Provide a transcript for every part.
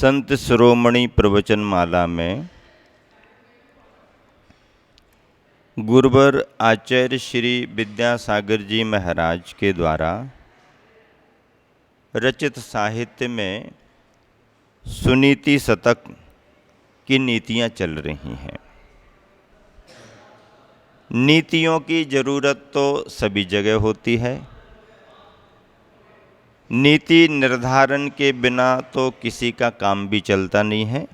संत शिरोमणि प्रवचन माला में गुरुवर आचार्य श्री विद्यासागर जी महाराज के द्वारा रचित साहित्य में सुनीति शतक की नीतियाँ चल रही हैं। नीतियों की ज़रूरत तो सभी जगह होती है। नीति निर्धारण के बिना तो किसी का काम भी चलता नहीं है।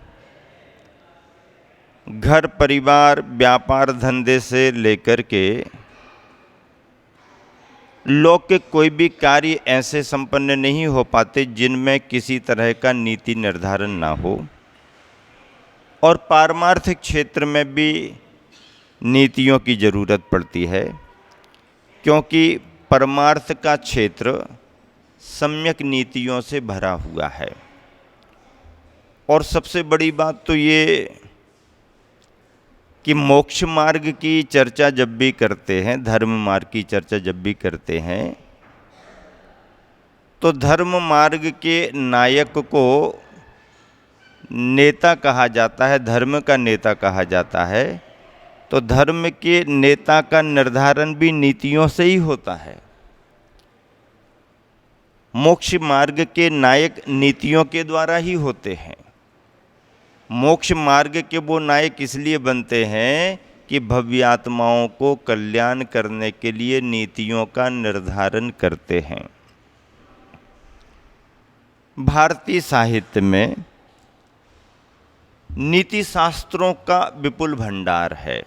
घर परिवार व्यापार धंधे से लेकर के लौकिक कोई भी कार्य ऐसे संपन्न नहीं हो पाते जिनमें किसी तरह का नीति निर्धारण ना हो। और पारमार्थिक क्षेत्र में भी नीतियों की ज़रूरत पड़ती है, क्योंकि परमार्थ का क्षेत्र सम्यक नीतियों से भरा हुआ है। और सबसे बड़ी बात तो ये कि मोक्ष मार्ग की चर्चा जब भी करते हैं, धर्म मार्ग की चर्चा जब भी करते हैं, तो धर्म मार्ग के नायक को नेता कहा जाता है, धर्म का नेता कहा जाता है। तो धर्म के नेता का निर्धारण भी नीतियों से ही होता है। मोक्ष मार्ग के नायक नीतियों के द्वारा ही होते हैं। मोक्ष मार्ग के वो नायक इसलिए बनते हैं कि भव्य आत्माओं को कल्याण करने के लिए नीतियों का निर्धारण करते हैं। भारतीय साहित्य में नीति शास्त्रों का विपुल भंडार है।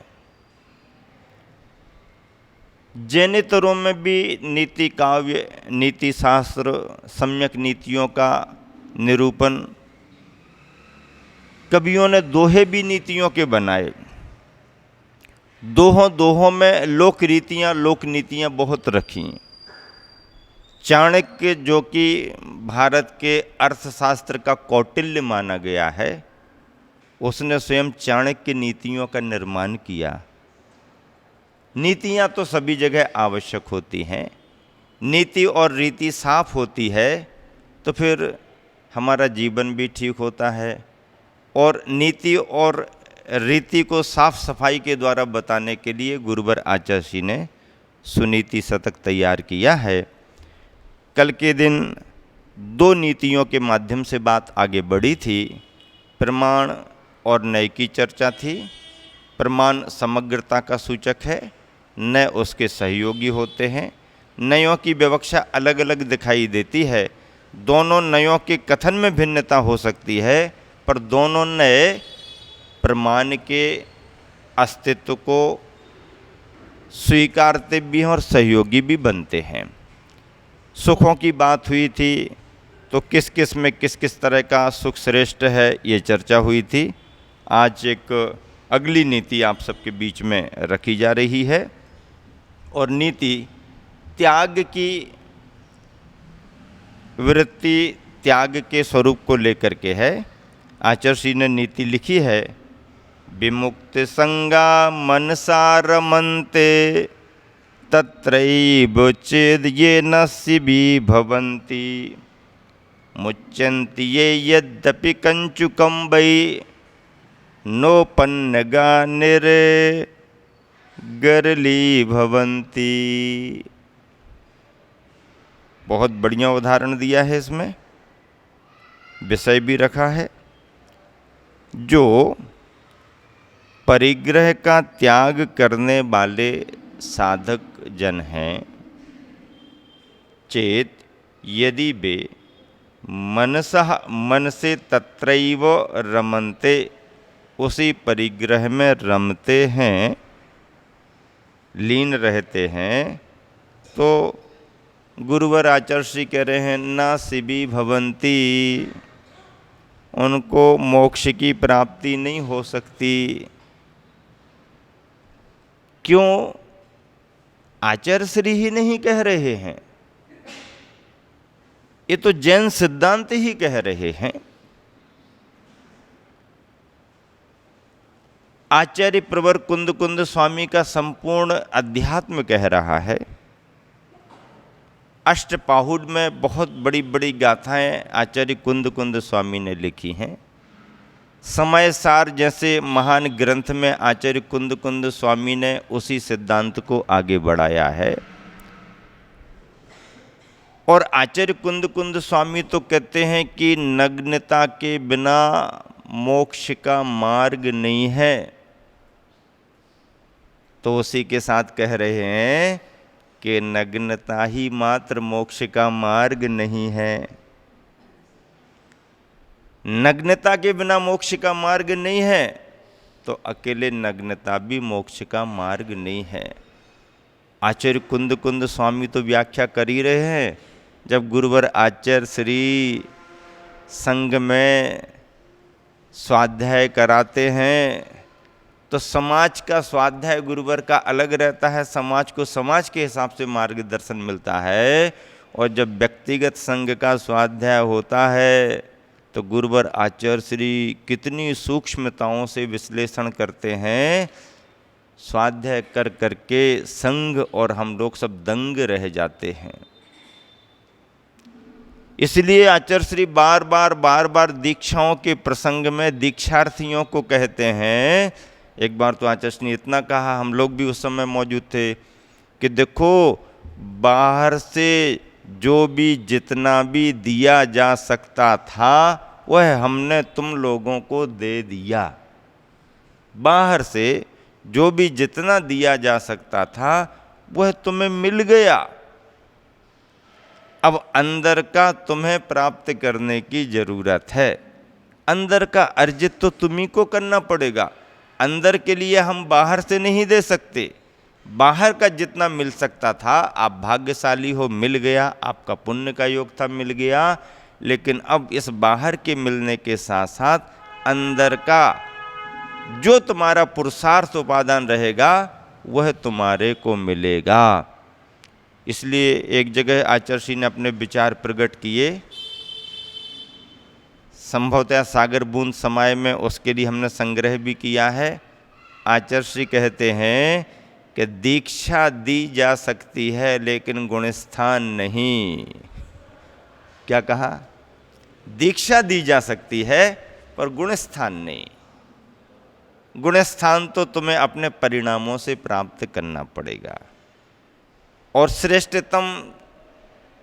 जैनेतरों में भी नीति काव्य, नीति शास्त्र, सम्यक नीतियों का निरूपण, कवियों ने दोहे भी नीतियों के बनाए। दोहों में लोक रीतियाँ, लोक नीतियाँ बहुत रखी। चाणक्य, जो कि भारत के अर्थशास्त्र का कौटिल्य माना गया है, उसने स्वयं चाणक्य नीतियों का निर्माण किया। नीतियाँ तो सभी जगह आवश्यक होती हैं। नीति और रीति साफ होती है तो फिर हमारा जीवन भी ठीक होता है। और नीति और रीति को साफ सफाई के द्वारा बताने के लिए गुरुवर आचार्य जी ने सुनीति शतक तैयार किया है। कल के दिन दो नीतियों के माध्यम से बात आगे बढ़ी थी। प्रमाण और नय की चर्चा थी। प्रमाण समग्रता का सूचक है, नय उसके सहयोगी होते हैं। नयों की विवक्षा अलग अलग दिखाई देती है। दोनों नयों के कथन में भिन्नता हो सकती है, पर दोनों नय प्रमाण के अस्तित्व को स्वीकारते भी हैं और सहयोगी भी बनते हैं। सुखों की बात हुई थी, तो किस किस में किस किस तरह का सुख श्रेष्ठ है, ये चर्चा हुई थी। आज एक अगली नीति आप सबके बीच में रखी जा रही है, और नीति त्याग की वृत्ति, त्याग के स्वरूप को लेकर के है। आचार्य जी ने नीति लिखी है, विमुक्त संगा मनसा रमन्ते तत्रैव चेद ये नस्य भवन्ति मुच्यन्ति ये यद्यपि कंचुकं वै नोपन्नगा निरे गरली भवन्ति। बहुत बढ़िया उदाहरण दिया है, इसमें विषय भी रखा है। जो परिग्रह का त्याग करने वाले साधक जन हैं, चेत यदि वे मनसः मन से तत्रैव रमन्ते, उसी परिग्रह में रमते हैं, लीन रहते हैं, तो गुरुवर आचार्य श्री कह रहे हैं ना शिबी भवंती, उनको मोक्ष की प्राप्ति नहीं हो सकती। क्यों? आचार्य श्री ही नहीं कह रहे हैं, ये तो जैन सिद्धांत ही कह रहे हैं। आचार्य प्रवर कुंद स्वामी का संपूर्ण अध्यात्म कह रहा है। अष्टपाहुड़ में बहुत बड़ी बड़ी गाथाएं आचार्य कुंद कुंद स्वामी ने लिखी हैं। समय सार जैसे महान ग्रंथ में आचार्य कुंद कुंद स्वामी ने उसी सिद्धांत को आगे बढ़ाया है। और आचार्य कुंद कुंद स्वामी तो कहते हैं कि नग्नता के बिना मोक्ष का मार्ग नहीं है, तो उसी के साथ कह रहे हैं कि नग्नता ही मात्र मोक्ष का मार्ग नहीं है। नग्नता के बिना मोक्ष का मार्ग नहीं है, तो अकेले नग्नता भी मोक्ष का मार्ग नहीं है। आचार्य कुंद कुंद स्वामी तो व्याख्या कर ही रहे हैं। जब गुरुवर आचार्य श्री संघ में स्वाध्याय कराते हैं तो समाज का स्वाध्याय गुरुवर का अलग रहता है, समाज को समाज के हिसाब से मार्गदर्शन मिलता है। और जब व्यक्तिगत संघ का स्वाध्याय होता है तो गुरुवर आचार्य श्री कितनी सूक्ष्मताओं से विश्लेषण करते हैं, स्वाध्याय कर करके संघ और हम लोग सब दंग रह जाते हैं। इसलिए आचार्य श्री बार बार दीक्षाओं के प्रसंग में दीक्षार्थियों को कहते हैं। एक बार तो आचार्य श्री ने इतना कहा, हम लोग भी उस समय मौजूद थे, कि देखो बाहर से जो भी जितना भी दिया जा सकता था वह हमने तुम लोगों को दे दिया। बाहर से जो भी जितना दिया जा सकता था वह तुम्हें मिल गया। अब अंदर का तुम्हें प्राप्त करने की जरूरत है। अंदर का अर्जित तो तुम्ही को करना पड़ेगा। अंदर के लिए हम बाहर से नहीं दे सकते। बाहर का जितना मिल सकता था, आप भाग्यशाली हो, मिल गया, आपका पुण्य का योग था, मिल गया। लेकिन अब इस बाहर के मिलने के साथ साथ अंदर का जो तुम्हारा पुरुषार्थ उपादान रहेगा वह तुम्हारे को मिलेगा। इसलिए एक जगह आचार्य श्री ने अपने विचार प्रकट किए, संभवतः सागर बूंद समय में, उसके लिए हमने संग्रह भी किया है। आचार्य श्री कहते हैं कि दीक्षा दी जा सकती है लेकिन गुणस्थान नहीं। क्या कहा? दीक्षा दी जा सकती है पर गुणस्थान नहीं। गुणस्थान तो तुम्हें अपने परिणामों से प्राप्त करना पड़ेगा। और श्रेष्ठतम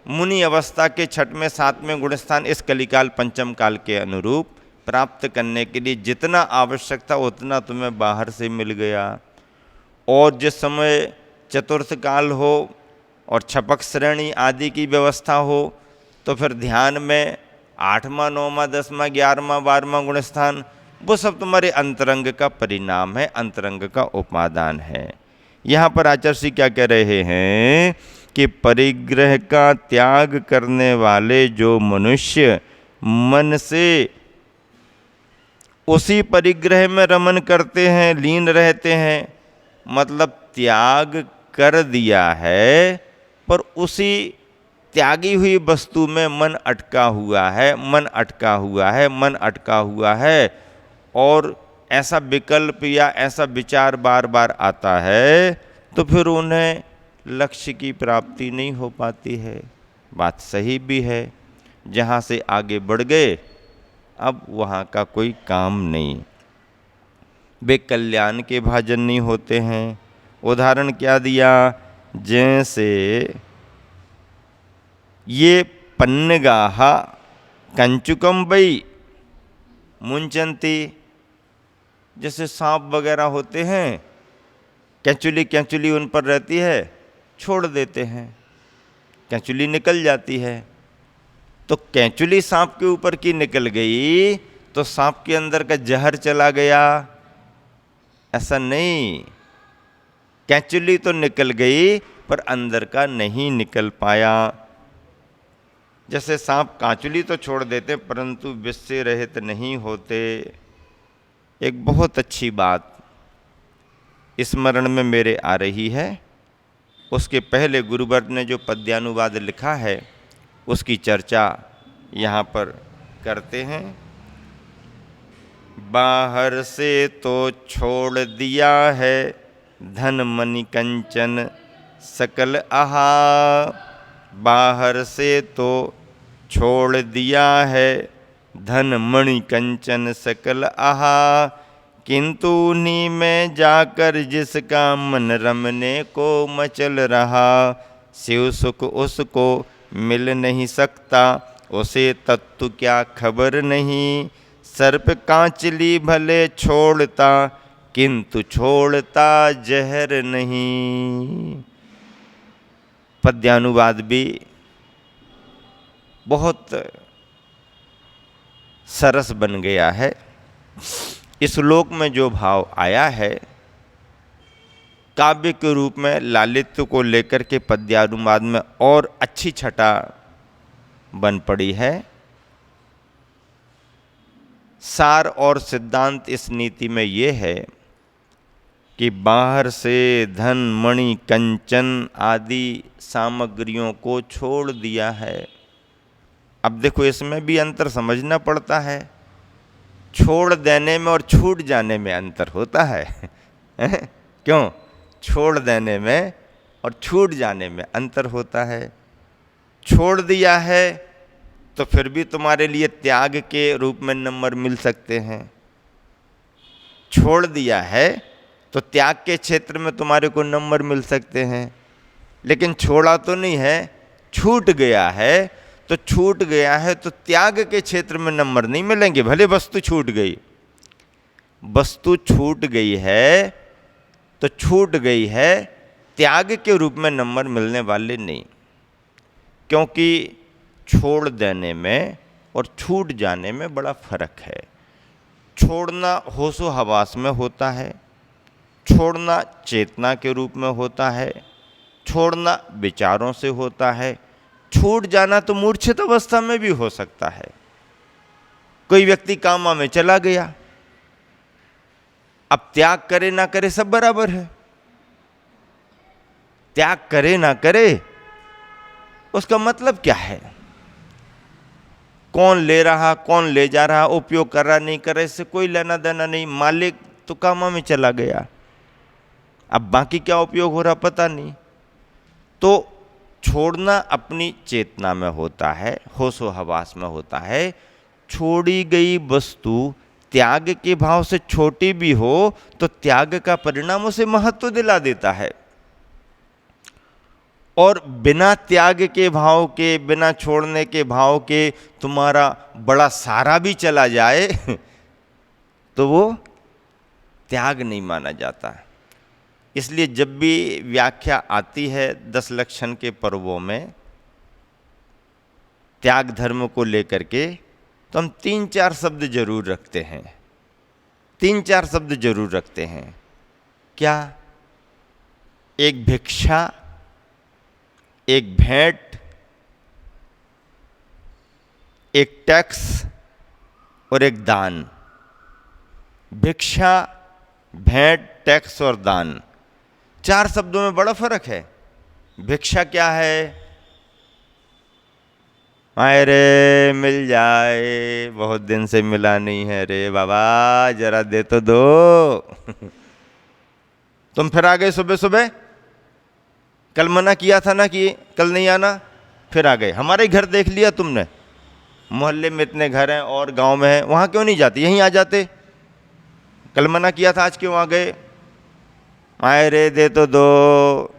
मुनि अवस्था के 6वें 7वें गुणस्थान इस कलिकाल पंचम काल के अनुरूप प्राप्त करने के लिए जितना आवश्यक था उतना तुम्हें बाहर से मिल गया। और जिस समय चतुर्थ काल हो और छपक श्रेणी आदि की व्यवस्था हो तो फिर ध्यान में 8वां 9वां 10वां 11वां 12वां गुणस्थान, वो सब तुम्हारे अंतरंग का परिणाम है, अंतरंग का उपादान है। यहाँ पर आचार्य श्री क्या कह रहे हैं कि परिग्रह का त्याग करने वाले जो मनुष्य मन से उसी परिग्रह में रमन करते हैं, लीन रहते हैं, मतलब त्याग कर दिया है पर उसी त्यागी हुई वस्तु में मन अटका हुआ है, मन अटका हुआ है, मन अटका हुआ है, और ऐसा विकल्प या ऐसा विचार बार बार आता है तो फिर उन्हें लक्ष्य की प्राप्ति नहीं हो पाती है। बात सही भी है, जहाँ से आगे बढ़ गए अब वहाँ का कोई काम नहीं, वे कल्याण के भाजन नहीं होते हैं। उदाहरण क्या दिया? जैसे ये पन्नगाह कंचुकम बई मुंचंती, जैसे सांप वगैरह होते हैं, कैंचुली उन पर रहती है, छोड़ देते हैं, कैंचुली निकल जाती है। तो कैंचुली सांप के ऊपर की निकल गई तो सांप के अंदर का जहर चला गया? ऐसा नहीं, कैंचुली तो निकल गई पर अंदर का नहीं निकल पाया। जैसे सांप कांचुली तो छोड़ देते परंतु विष से रहित नहीं होते। एक बहुत अच्छी बात स्मरण में मेरे आ रही है, उसके पहले गुरुवर ने जो पद्यानुवाद लिखा है उसकी चर्चा यहाँ पर करते हैं। बाहर से तो छोड़ दिया है धन मनि कंचन सकल आहा, बाहर से तो छोड़ दिया है धन मणि कंचन सकल आहा, किंतु उन्हीं में जाकर जिसका मन रमने को मचल रहा, शिव सुख उसको मिल नहीं सकता, उसे तत्व क्या खबर नहीं, सर्प कांचली भले छोड़ता, किंतु छोड़ता जहर नहीं। पद्यानुवाद भी बहुत सरस बन गया है। इस श्लोक में जो भाव आया है काव्य के रूप में लालित्य को लेकर के पद्यानुवाद में और अच्छी छटा बन पड़ी है। सार और सिद्धांत इस नीति में ये है कि बाहर से धन मणि कंचन आदि सामग्रियों को छोड़ दिया है। अब देखो इसमें भी अंतर समझना पड़ता है, छोड़ देने में और छूट जाने में अंतर होता है क्यों? छोड़ देने में और छूट जाने में अंतर होता है। छोड़ दिया है तो फिर भी तुम्हारे लिए त्याग के रूप में नंबर मिल सकते हैं। छोड़ दिया है तो त्याग के क्षेत्र में तुम्हारे को नंबर मिल सकते हैं, लेकिन छोड़ा तो नहीं है, छूट गया है। तो छूट गया है तो त्याग के क्षेत्र में नंबर नहीं मिलेंगे, भले वस्तु छूट गई। वस्तु छूट गई है तो छूट गई है, त्याग के रूप में नंबर मिलने वाले नहीं। क्योंकि छोड़ देने में और छूट जाने में बड़ा फर्क है। छोड़ना होशो हवास में होता है, छोड़ना चेतना के रूप में होता है, छोड़ना विचारों से होता है, छूट जाना तो मूर्छित अवस्था में भी हो सकता है। कोई व्यक्ति कामा में चला गया, अब त्याग करे ना करे सब बराबर है। त्याग करे ना करे उसका मतलब क्या है? कौन ले रहा, कौन ले जा रहा, उपयोग कर रहा नहीं कर रहा, इससे कोई लेना देना नहीं। मालिक तो कामा में चला गया, अब बाकी क्या उपयोग हो रहा पता नहीं। तो छोड़ना अपनी चेतना में होता है, होशो हवास में होता है। छोड़ी गई वस्तु त्याग के भाव से छोटी भी हो तो त्याग का परिणाम उसे महत्व दिला देता है। और बिना त्याग के भाव के, बिना छोड़ने के भाव के तुम्हारा बड़ा सारा भी चला जाए तो वो त्याग नहीं माना जाता। इसलिए जब भी व्याख्या आती है 10 लक्षण के पर्वों में त्याग धर्म को लेकर के, तो हम 3-4 शब्द जरूर रखते हैं। 3-4 शब्द जरूर रखते हैं। क्या? एक भिक्षा, एक भेंट, एक टैक्स और एक दान। भिक्षा, भेंट, टैक्स और दान, 4 शब्दों में बड़ा फर्क है। भिक्षा क्या है? आए रे मिल जाए, बहुत दिन से मिला नहीं है रे बाबा, जरा दे तो दो तुम फिर आ गए सुबह सुबह, कल मना किया था ना कि कल नहीं आना, फिर आ गए। हमारे घर देख लिया तुमने, मोहल्ले में इतने घर हैं और गांव में हैं, वहां क्यों नहीं जाते, यहीं आ जाते। कल मना किया था, आज क्यों आ गए? आए रे दे तो दो,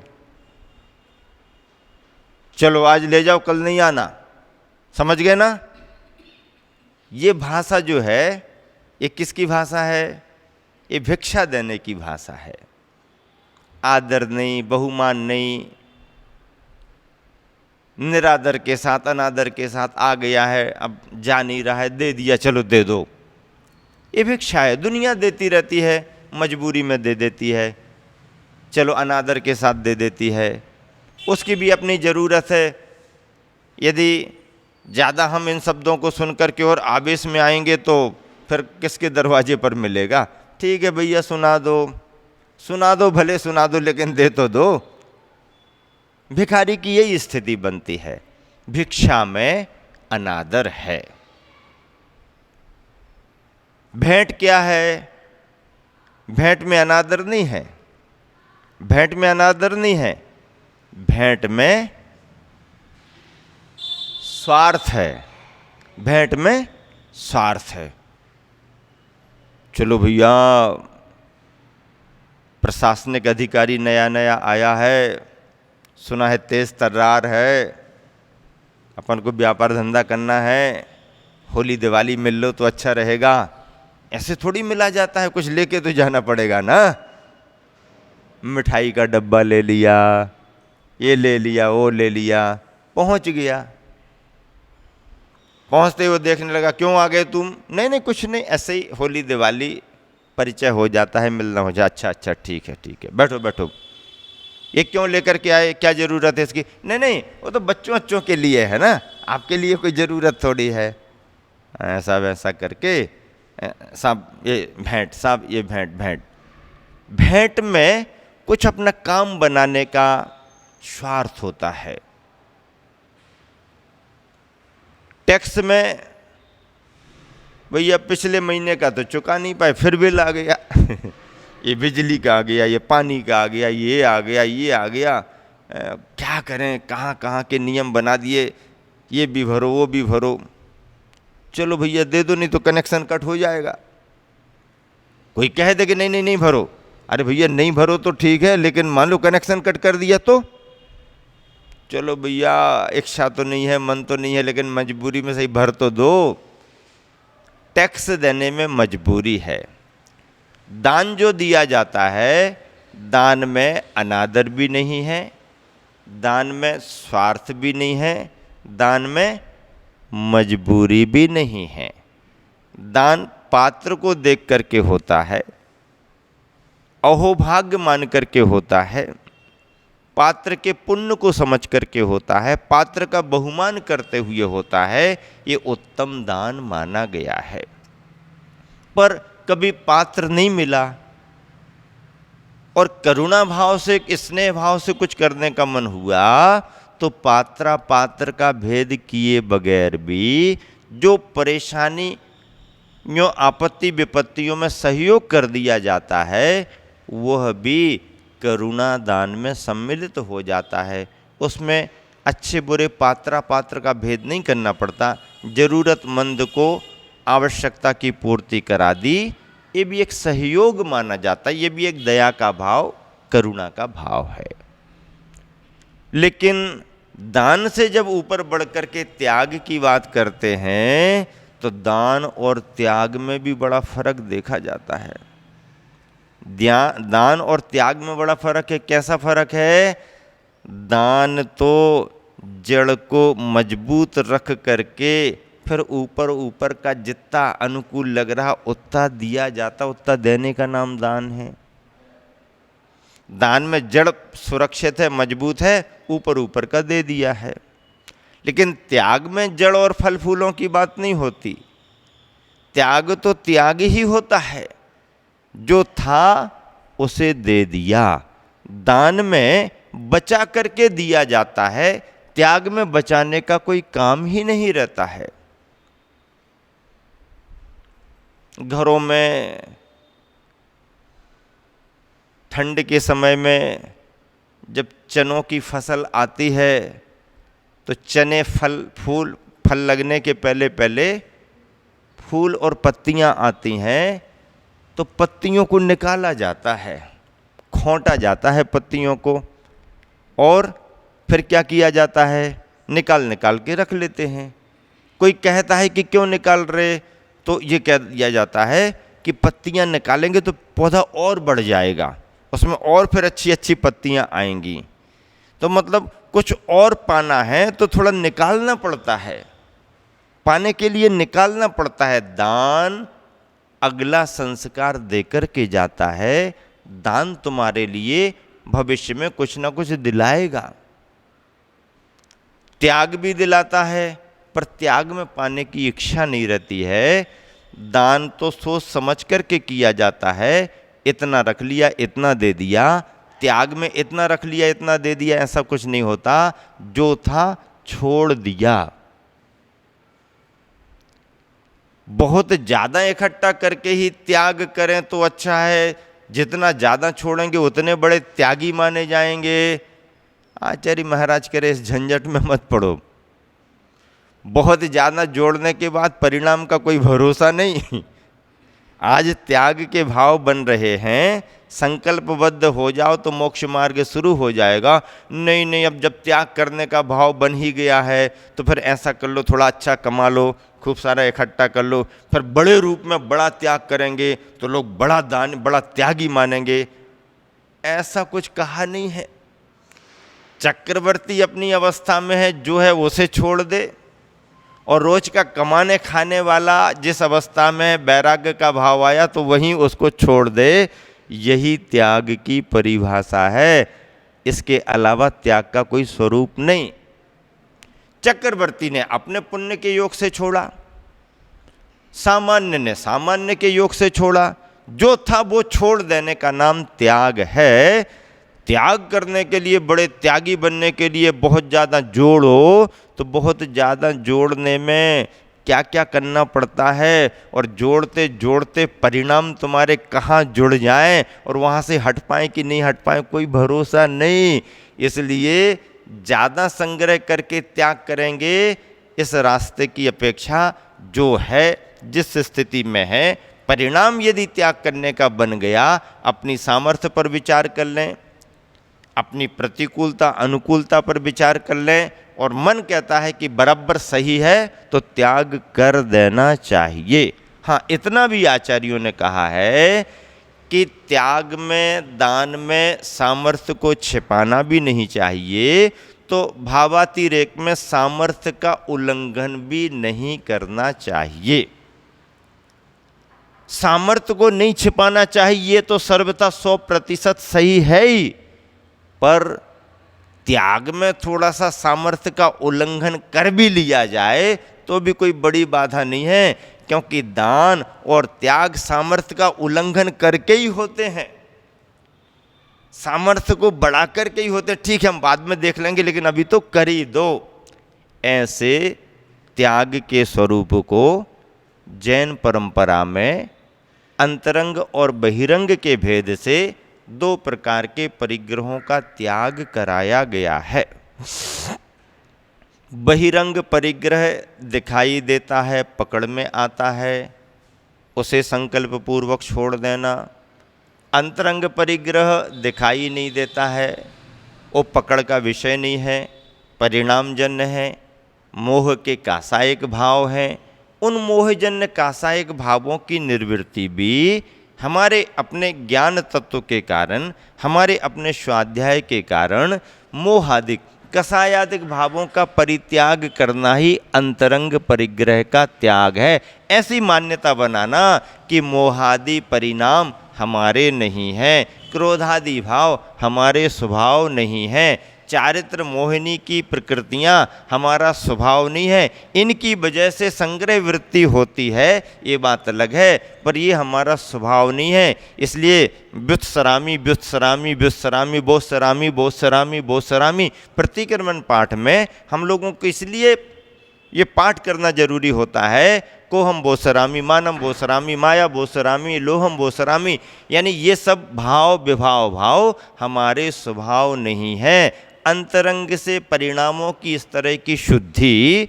चलो आज ले जाओ कल नहीं आना। समझ गए ना? ये भाषा जो है ये किसकी भाषा है? ये भिक्षा देने की भाषा है। आदर नहीं, बहुमान नहीं, निरादर के साथ, अनादर के साथ आ गया है, अब जा नहीं रहा है, दे दिया, चलो दे दो। ये भिक्षा है। दुनिया देती रहती है, मजबूरी में दे देती है, चलो अनादर के साथ दे देती है, उसकी भी अपनी ज़रूरत है। यदि ज़्यादा हम इन शब्दों को सुनकर के और आवेश में आएंगे तो फिर किसके दरवाजे पर मिलेगा? ठीक है भैया सुना दो, भले सुना दो, लेकिन दे तो दो। भिखारी की यही स्थिति बनती है, भिक्षा में अनादर है। भेंट क्या है? भेंट में अनादर नहीं है, भेंट में अनादर नहीं है, भेंट में स्वार्थ है, भेंट में स्वार्थ है। चलो भैया, प्रशासनिक अधिकारी नया नया आया है, सुना है तेज तर्रार है, अपन को व्यापार धंधा करना है, होली दिवाली मिल लो तो अच्छा रहेगा। ऐसे थोड़ी मिला जाता है, कुछ लेके तो जाना पड़ेगा ना। मिठाई का डब्बा ले लिया, ये ले लिया, वो ले लिया, पहुंच गया। पहुंचते ही वो देखने लगा, क्यों आ गए तुम? नहीं नहीं कुछ नहीं, ऐसे ही होली दिवाली परिचय हो जाता है, मिलना हो जाए। अच्छा अच्छा, ठीक है ठीक है, बैठो बैठो। ये क्यों लेकर के आए, क्या जरूरत है इसकी? नहीं नहीं, वो तो बच्चों बच्चों के लिए है ना, आपके लिए कोई ज़रूरत थोड़ी है। ऐसा वैसा करके साहब ये भेंट, साहब ये भेंट। भेंट भेंट में कुछ अपना काम बनाने का स्वार्थ होता है। टैक्स में भैया पिछले महीने का तो चुका नहीं पाए, फिर बिल आ गया ये बिजली का आ गया, ये पानी का आ गया, ये आ गया, ये आ गया। क्या करें, कहाँ कहाँ के नियम बना दिए, ये भी भरो वो भी भरो। चलो भैया दे दो, नहीं तो कनेक्शन कट हो जाएगा। कोई कह दे कि नहीं नहीं नहीं भरो, अरे भैया नहीं भरो तो ठीक है, लेकिन मान लो कनेक्शन कट कर दिया तो? चलो भैया इच्छा तो नहीं है, मन तो नहीं है, लेकिन मजबूरी में सही भर तो दो। टैक्स देने में मजबूरी है। दान जो दिया जाता है, दान में अनादर भी नहीं है, दान में स्वार्थ भी नहीं है, दान में मजबूरी भी नहीं है। दान पात्र को देख करके होता है, अहोभाग्य मान करके होता है, पात्र के पुण्य को समझ करके होता है, पात्र का बहुमान करते हुए होता है। ये उत्तम दान माना गया है। पर कभी पात्र नहीं मिला और करुणा भाव से, स्नेह भाव से कुछ करने का मन हुआ, तो पात्रा पात्र का भेद किए बगैर भी जो परेशानी यो आपत्ति विपत्तियों में सहयोग कर दिया जाता है, वह भी करुणा दान में सम्मिलित हो जाता है। उसमें अच्छे बुरे पात्रा पात्र का भेद नहीं करना पड़ता। जरूरतमंद को आवश्यकता की पूर्ति करा दी, ये भी एक सहयोग माना जाता है, ये भी एक दया का भाव, करुणा का भाव है। लेकिन दान से जब ऊपर बढ़कर के त्याग की बात करते हैं, तो दान और त्याग में भी बड़ा फर्क देखा जाता है। दान और त्याग में बड़ा फर्क है। कैसा फर्क है? दान तो जड़ को मजबूत रख करके फिर ऊपर ऊपर का जितना अनुकूल लग रहा उतना दिया जाता, उतना देने का नाम दान है। दान में जड़ सुरक्षित है, मजबूत है, ऊपर ऊपर का दे दिया है। लेकिन त्याग में जड़ और फल फूलों की बात नहीं होती। त्याग तो त्याग ही होता है, जो था उसे दे दिया। दान में बचा करके दिया जाता है, त्याग में बचाने का कोई काम ही नहीं रहता है। घरों में ठंड के समय में जब चनों की फसल आती है, तो चने फल लगने के पहले पहले फूल और पत्तियां आती हैं, तो पत्तियों को निकाला जाता है, खोंटा जाता है पत्तियों को, और फिर क्या किया जाता है? निकाल के रख लेते हैं। कोई कहता है कि क्यों निकाल रहे, तो ये कह दिया जाता है कि पत्तियां निकालेंगे तो पौधा और बढ़ जाएगा, उसमें और फिर अच्छी अच्छी पत्तियां आएंगी। तो मतलब कुछ और पाना है तो थोड़ा निकालना पड़ता है, पाने के लिए निकालना पड़ता है। दान अगला संस्कार देकर के जाता है। दान तुम्हारे लिए भविष्य में कुछ ना कुछ दिलाएगा। त्याग भी दिलाता है, पर त्याग में पाने की इच्छा नहीं रहती है। दान तो सोच समझ करके किया जाता है, इतना रख लिया इतना दे दिया। त्याग में इतना रख लिया इतना दे दिया, ऐसा कुछ नहीं होता। जो था छोड़ दिया। बहुत ज़्यादा इकट्ठा करके ही त्याग करें तो अच्छा है, जितना ज़्यादा छोड़ेंगे उतने बड़े त्यागी माने जाएंगे। आचार्य महाराज करे इस झंझट में मत पड़ो। बहुत ज़्यादा जोड़ने के बाद परिणाम का कोई भरोसा नहीं। आज त्याग के भाव बन रहे हैं, संकल्पबद्ध हो जाओ तो मोक्ष मार्ग शुरू हो जाएगा। नहीं नहीं, अब जब त्याग करने का भाव बन ही गया है तो फिर ऐसा कर लो, थोड़ा अच्छा कमा लो, खूब सारा इकट्ठा कर लो, फिर बड़े रूप में बड़ा त्याग करेंगे तो लोग बड़ा दान, बड़ा त्यागी मानेंगे। ऐसा कुछ कहा नहीं है। चक्रवर्ती अपनी अवस्था में है, जो है उसे छोड़ दे, और रोज का कमाने खाने वाला जिस अवस्था में वैराग्य का भाव आया तो वहीं उसको छोड़ दे। यही त्याग की परिभाषा है, इसके अलावा त्याग का कोई स्वरूप नहीं। चक्रवर्ती ने अपने पुण्य के योग से छोड़ा, सामान्य ने सामान्य के योग से छोड़ा, जो था वो छोड़ देने का नाम त्याग है। त्याग करने के लिए, बड़े त्यागी बनने के लिए बहुत ज़्यादा जोड़ो, तो बहुत ज़्यादा जोड़ने में क्या क्या करना पड़ता है, और जोड़ते जोड़ते परिणाम तुम्हारे कहाँ जुड़ जाएं और वहाँ से हट पाएँ कि नहीं हट पाएँ, कोई भरोसा नहीं। इसलिए ज़्यादा संग्रह करके त्याग करेंगे इस रास्ते की अपेक्षा जो है, जिस स्थिति में है, परिणाम यदि त्याग करने का बन गया, अपनी सामर्थ्य पर विचार कर लें, अपनी प्रतिकूलता अनुकूलता पर विचार कर लें, और मन कहता है कि बराबर सही है तो त्याग कर देना चाहिए। हाँ, इतना भी आचार्यों ने कहा है कि त्याग में, दान में सामर्थ्य को छिपाना भी नहीं चाहिए, तो भावातिरेक में सामर्थ्य का उल्लंघन भी नहीं करना चाहिए। सामर्थ्य को नहीं छिपाना चाहिए तो सर्वथा 100% सही है ही, पर त्याग में थोड़ा सा सामर्थ्य का उल्लंघन कर भी लिया जाए तो भी कोई बड़ी बाधा नहीं है, क्योंकि दान और त्याग सामर्थ्य का उल्लंघन करके ही होते हैं, सामर्थ्य को बढ़ा करके ही होते हैं। ठीक है, हम बाद में देख लेंगे, लेकिन अभी तो कर ही दो। ऐसे त्याग के स्वरूप को जैन परंपरा में अंतरंग और बहिरंग के भेद से 2 प्रकार के परिग्रहों का त्याग कराया गया है। बहिरंग परिग्रह दिखाई देता है, पकड़ में आता है, उसे संकल्प पूर्वक छोड़ देना। अंतरंग परिग्रह दिखाई नहीं देता है, वो पकड़ का विषय नहीं है, परिणामजन्य है, मोह के कासायिक भाव हैं। उन मोहजन्य कासायिक भावों की निर्वृत्ति भी हमारे अपने ज्ञान तत्व के कारण, हमारे अपने स्वाध्याय के कारण मोहादिक कसायादिक भावों का परित्याग करना ही अंतरंग परिग्रह का त्याग है। ऐसी मान्यता बनाना कि मोहादि परिणाम हमारे नहीं हैं, क्रोधादि भाव हमारे स्वभाव नहीं हैं, चारित्र मोहिनी की प्रकृतियाँ हमारा स्वभाव नहीं है, इनकी वजह से संग्रह वृत्ति होती है, ये बात अलग है, पर ये हमारा स्वभाव नहीं है। इसलिए व्युत्सरामी व्युत्सरामी व्युत्सरामी बोत्सरामी बोत्सरामी बोत्सरामी प्रतिक्रमण पाठ में हम लोगों को इसलिए ये पाठ करना जरूरी होता है, को हम बोसरामी, मानम बोसरामी, माया बोसरामी, लोहम बोसरामी, यानी ये सब भाव विभाव भाव हमारे स्वभाव नहीं है। अंतरंग से परिणामों की इस तरह की शुद्धि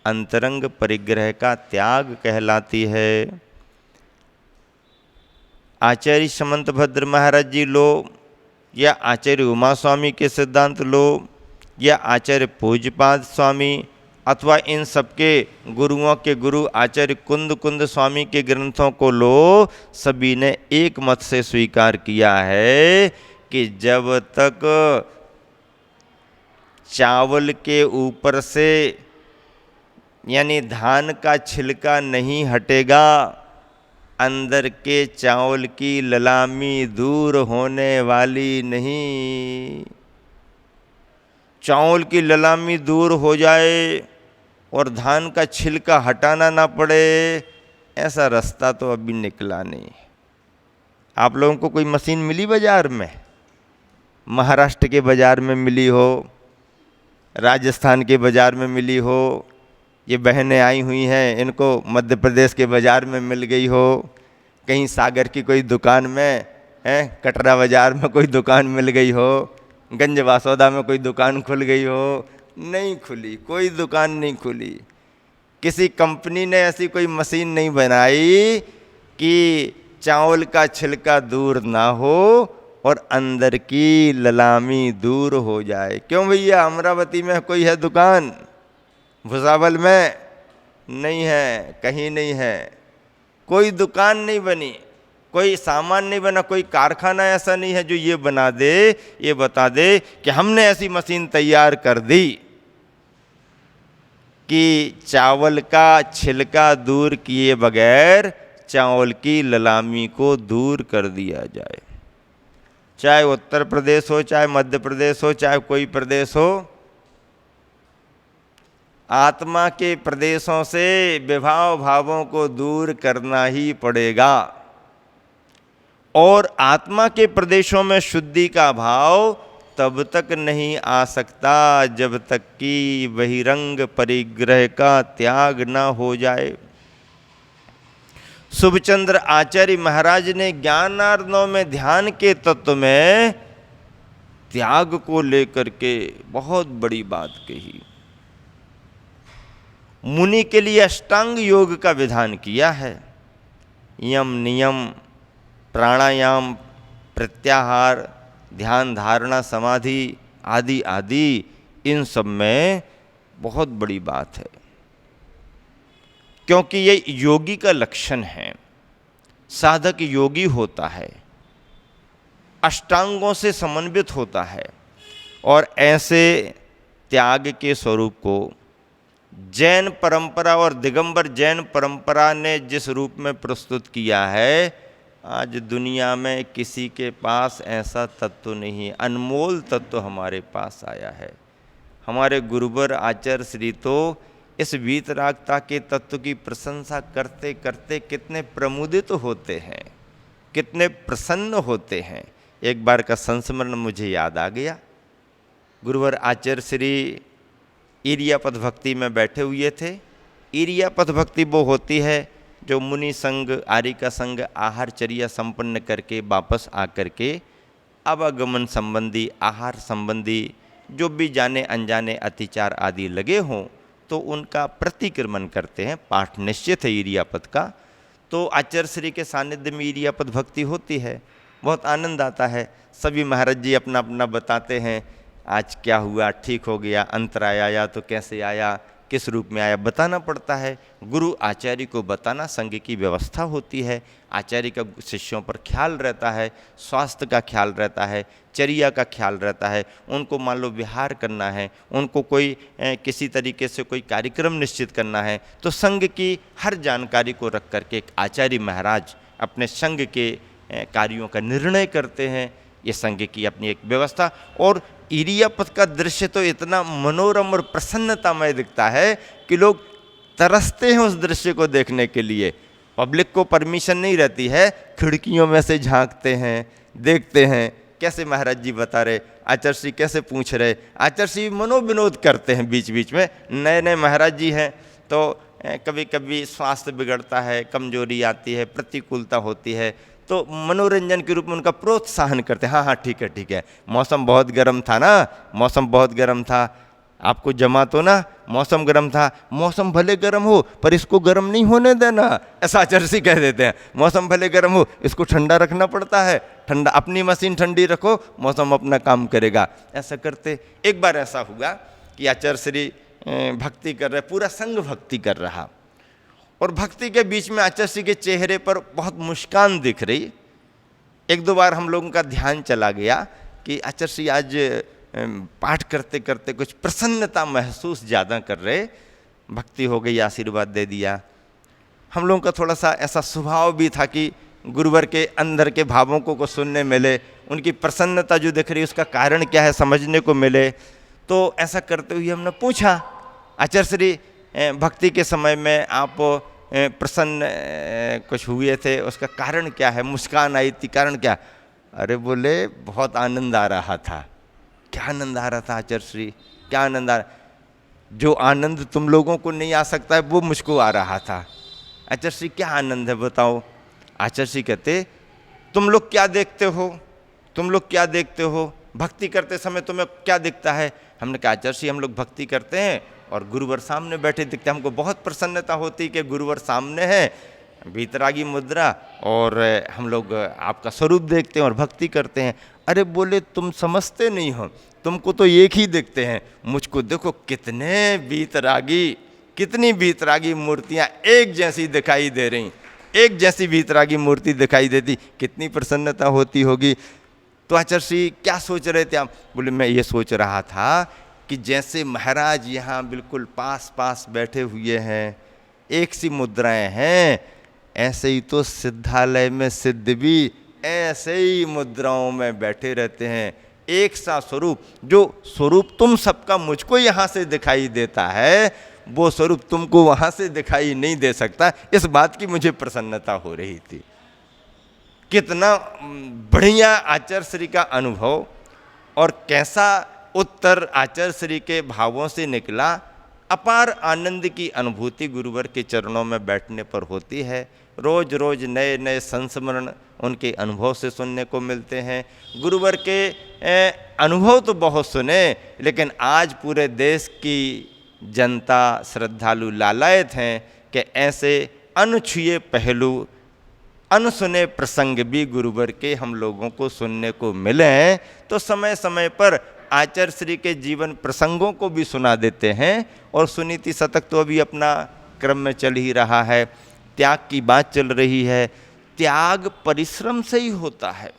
अंतरंग परिग्रह का त्याग कहलाती है। आचार्य समंत भद्र महाराज जी लो, या आचार्य उमा स्वामी के सिद्धांत लो, या आचार्य पूज्यपाद स्वामी, अथवा इन सबके गुरुओं के गुरु आचार्य कुंद कुंद स्वामी के ग्रंथों को लो, सभी ने एक मत से स्वीकार किया है कि जब तक चावल के ऊपर से यानी धान का छिलका नहीं हटेगा, अंदर के चावल की ललामी दूर होने वाली नहीं। चावल की ललामी दूर हो जाए और धान का छिलका हटाना ना पड़े, ऐसा रास्ता तो अभी निकला नहीं। आप लोगों को कोई मशीन मिली बाजार में? महाराष्ट्र के बाजार में मिली हो, राजस्थान के बाजार में मिली हो, ये बहनें आई हुई हैं इनको मध्य प्रदेश के बाजार में मिल गई हो, कहीं सागर की कोई दुकान में है, कटरा बाजार में कोई दुकान मिल गई हो, गंज वासौदा में कोई दुकान खुल गई हो, नहीं खुली, कोई दुकान नहीं खुली। किसी कंपनी ने ऐसी कोई मशीन नहीं बनाई कि चावल का छिलका दूर ना हो और अंदर की ललामी दूर हो जाए। क्यों भैया, अमरावती में कोई है दुकान? भुसावल में नहीं है, कहीं नहीं है, कोई दुकान नहीं बनी, कोई सामान नहीं बना, कोई कारखाना ऐसा नहीं है जो ये बना दे, ये बता दे कि हमने ऐसी मशीन तैयार कर दी कि चावल का छिलका दूर किए बगैर चावल की ललामी को दूर कर दिया जाए। चाहे उत्तर प्रदेश हो, चाहे मध्य प्रदेश हो, चाहे कोई प्रदेश हो, आत्मा के प्रदेशों से विभाव भावों को दूर करना ही पड़ेगा। और आत्मा के प्रदेशों में शुद्धि का भाव तब तक नहीं आ सकता जब तक कि बहिरंग परिग्रह का त्याग न हो जाए। शुभचंद्र आचार्य महाराज ने ज्ञानार्णव में ध्यान के तत्व में त्याग को लेकर के बहुत बड़ी बात कही। मुनि के लिए अष्टांग योग का विधान किया है। यम, नियम, प्राणायाम, प्रत्याहार, ध्यान धारणा, समाधि आदि आदि, इन सब में बहुत बड़ी बात है, क्योंकि ये योगी का लक्षण है। साधक योगी होता है, अष्टांगों से समन्वित होता है। और ऐसे त्याग के स्वरूप को जैन परंपरा और दिगंबर जैन परंपरा ने जिस रूप में प्रस्तुत किया है, आज दुनिया में किसी के पास ऐसा तत्व नहीं है। अनमोल तत्व हमारे पास आया है। हमारे गुरुवर आचार्य श्री तो इस वीतरागता के तत्व की प्रशंसा करते करते कितने प्रमुदित होते हैं, कितने प्रसन्न होते हैं। एक बार का संस्मरण मुझे याद आ गया। गुरुवर आचार्य श्री इरियापद भक्ति में बैठे हुए थे। इरियापद भक्ति वो होती है जो मुनि संग, आर्य का संग, आहारचर्या संपन्न करके वापस आकर के आवागमन संबंधी, आहार संबंधी जो भी जाने अनजाने अतिचार आदि लगे हों तो उनका प्रतिक्रमण करते हैं। पाठ निश्चित है इरियापद का। तो आचार्य श्री के सानिध्य में इरियापद भक्ति होती है, बहुत आनंद आता है। सभी महाराज जी अपना अपना बताते हैं, आज क्या हुआ, ठीक हो गया, अंतराय आया तो कैसे आया, किस रूप में आया, बताना पड़ता है। गुरु आचार्य को बताना संघ की व्यवस्था होती है। आचार्य का शिष्यों पर ख्याल रहता है, स्वास्थ्य का ख्याल रहता है, चर्या का ख्याल रहता है। उनको मान लो विहार करना है, उनको कोई किसी तरीके से कोई कार्यक्रम निश्चित करना है, तो संघ की हर जानकारी को रख करके एक आचार्य महाराज अपने संघ के कार्यों का निर्णय करते हैं। ये संघ की अपनी एक व्यवस्था। और इरियापद का दृश्य तो इतना मनोरम और प्रसन्नतामय दिखता है कि लोग तरसते हैं उस दृश्य को देखने के लिए। पब्लिक को परमिशन नहीं रहती है, खिड़कियों में से झांकते हैं, देखते हैं कैसे महाराज जी बता रहे, आचार्य श्री कैसे पूछ रहे। आचार्य श्री मनोविनोद करते हैं बीच बीच में। नए नए महाराज जी हैं तो कभी कभी स्वास्थ्य बिगड़ता है, कमजोरी आती है, प्रतिकूलता होती है, तो मनोरंजन के रूप में उनका प्रोत्साहन करते हैं। हाँ हाँ ठीक है ठीक है, मौसम बहुत गर्म था ना, मौसम बहुत गर्म था, आपको जमा तो ना, मौसम गर्म था, मौसम भले गर्म हो पर इसको गर्म नहीं होने देना, ऐसा आचार्य श्री कह देते हैं। मौसम भले गर्म हो, इसको ठंडा रखना पड़ता है, ठंडा, अपनी मशीन ठंडी रखो, मौसम अपना काम करेगा, ऐसा करते। एक बार ऐसा हुआ कि आचार्य श्री भक्ति कर रहे, पूरा संघ भक्ति कर रहा, और भक्ति के बीच में आचार्य श्री के चेहरे पर बहुत मुस्कान दिख रही। एक दो बार हम लोगों का ध्यान चला गया कि आचार्य श्री आज पाठ करते करते कुछ प्रसन्नता महसूस ज़्यादा कर रहे। भक्ति हो गई, आशीर्वाद दे दिया। हम लोगों का थोड़ा सा ऐसा स्वभाव भी था कि गुरुवर के अंदर के भावों को सुनने मिले, उनकी प्रसन्नता जो दिख रही उसका कारण क्या है समझने को मिले। तो ऐसा करते हुए हमने पूछा, आचार्य श्री भक्ति के समय में आप प्रसन्न कुछ हुए थे, उसका कारण क्या है, मुस्कान आई थी, कारण क्या? अरे बोले बहुत आनंद आ रहा था। क्या आनंद आ रहा था आचार्य श्री, क्या आनंद आ रहा? जो आनंद तुम लोगों को नहीं आ सकता है वो मुझको आ रहा था। आचार्य श्री क्या आनंद है बताओ? आचार्य श्री कहते तुम लोग क्या देखते हो, तुम लोग क्या देखते हो, भक्ति करते समय तुम्हें क्या दिखता है? हमने कहा आचार्य श्री हम लोग भक्ति करते हैं और गुरुवर सामने बैठे दिखते, हमको बहुत प्रसन्नता होती कि गुरुवर सामने है, वीतरागी मुद्रा, और हम लोग आपका स्वरूप देखते हैं और भक्ति करते हैं। अरे बोले तुम समझते नहीं हो, तुमको तो एक ही देखते हैं, मुझको देखो कितने वीतरागी, कितनी वीतरागी मूर्तियाँ एक जैसी दिखाई दे रही, एक जैसी वीतरागी मूर्ति दिखाई देती, कितनी प्रसन्नता होती होगी। तो आचार्य श्री क्या सोच रहे थे आप? बोले मैं ये सोच रहा था कि जैसे महाराज यहाँ बिल्कुल पास पास बैठे हुए हैं, एक सी मुद्राएं हैं, ऐसे ही तो सिद्धालय में सिद्ध भी ऐसे ही मुद्राओं में बैठे रहते हैं, एक सा स्वरूप। जो स्वरूप तुम सबका मुझको यहाँ से दिखाई देता है, वो स्वरूप तुमको वहाँ से दिखाई नहीं दे सकता। इस बात की मुझे प्रसन्नता हो रही थी। कितना बढ़िया आचार्य श्री का अनुभव, और कैसा उत्तर आचार्य श्री के भावों से निकला। अपार आनंद की अनुभूति गुरुवर के चरणों में बैठने पर होती है। रोज रोज नए नए संस्मरण उनके अनुभव से सुनने को मिलते हैं। गुरुवर के अनुभव तो बहुत सुने, लेकिन आज पूरे देश की जनता श्रद्धालु लालायत हैं कि ऐसे अनछुए पहलू, अनसुने प्रसंग भी गुरुवर के हम लोगों को सुनने को मिले हैं। तो समय समय पर आचार्य श्री के जीवन प्रसंगों को भी सुना देते हैं। और सुनीति शतक तो अभी अपना क्रम में चल ही रहा है, त्याग की बात चल रही है। त्याग परिश्रम से ही होता है।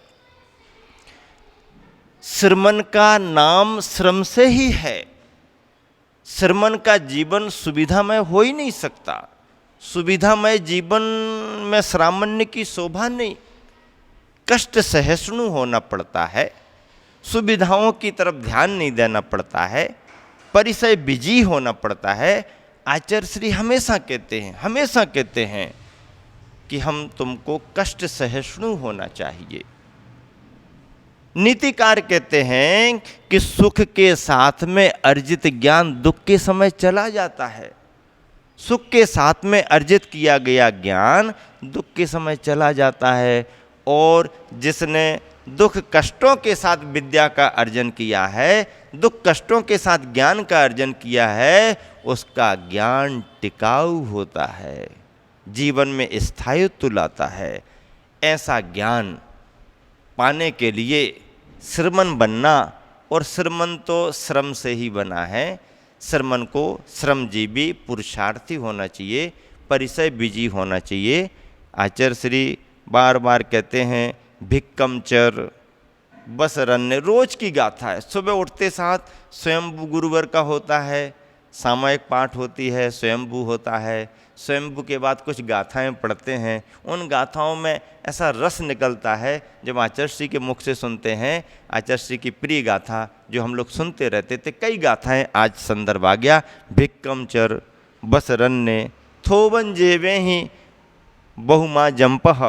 श्रमण का नाम श्रम से ही है। श्रमण का जीवन सुविधामय हो ही नहीं सकता। सुविधामय जीवन में श्रामण्य की शोभा नहीं, कष्ट सहिष्णु होना पड़ता है, सुविधाओं की तरफ ध्यान नहीं देना पड़ता है, परिसय बिजी होना पड़ता है। आचार्य श्री हमेशा कहते हैं कि हम तुमको कष्ट सहिष्णु होना चाहिए। नीतिकार कहते हैं कि सुख के साथ में अर्जित ज्ञान दुख के समय चला जाता है। सुख के साथ में अर्जित किया गया ज्ञान दुख के समय चला जाता है। और जिसने दुख कष्टों के साथ विद्या का अर्जन किया है, दुख कष्टों के साथ ज्ञान का अर्जन किया है, उसका ज्ञान टिकाऊ होता है, जीवन में स्थायित्व लाता है। ऐसा ज्ञान पाने के लिए श्रमण बनना, और श्रमण तो श्रम से ही बना है। श्रमण को श्रमजीवी पुरुषार्थी होना चाहिए, परिसय बिजी होना चाहिए। आचार्य श्री बार बार कहते हैं भिक्कम चर बस रन्य, रोज की गाथा है। सुबह उठते साथ स्वयंभू गुरुवर का होता है, सामयिक पाठ होती है, स्वयंभू होता है। स्वयंभू के बाद कुछ गाथाएं पढ़ते हैं। उन गाथाओं में ऐसा रस निकलता है जब आचार्य श्री के मुख से सुनते हैं। आचार्य श्री की प्रिय गाथा जो हम लोग सुनते रहते थे, कई गाथाएं आज संदर्भ आ गया। भिक्कम चर बस रन्ने थोवन जेवे ही बहुमा जंपह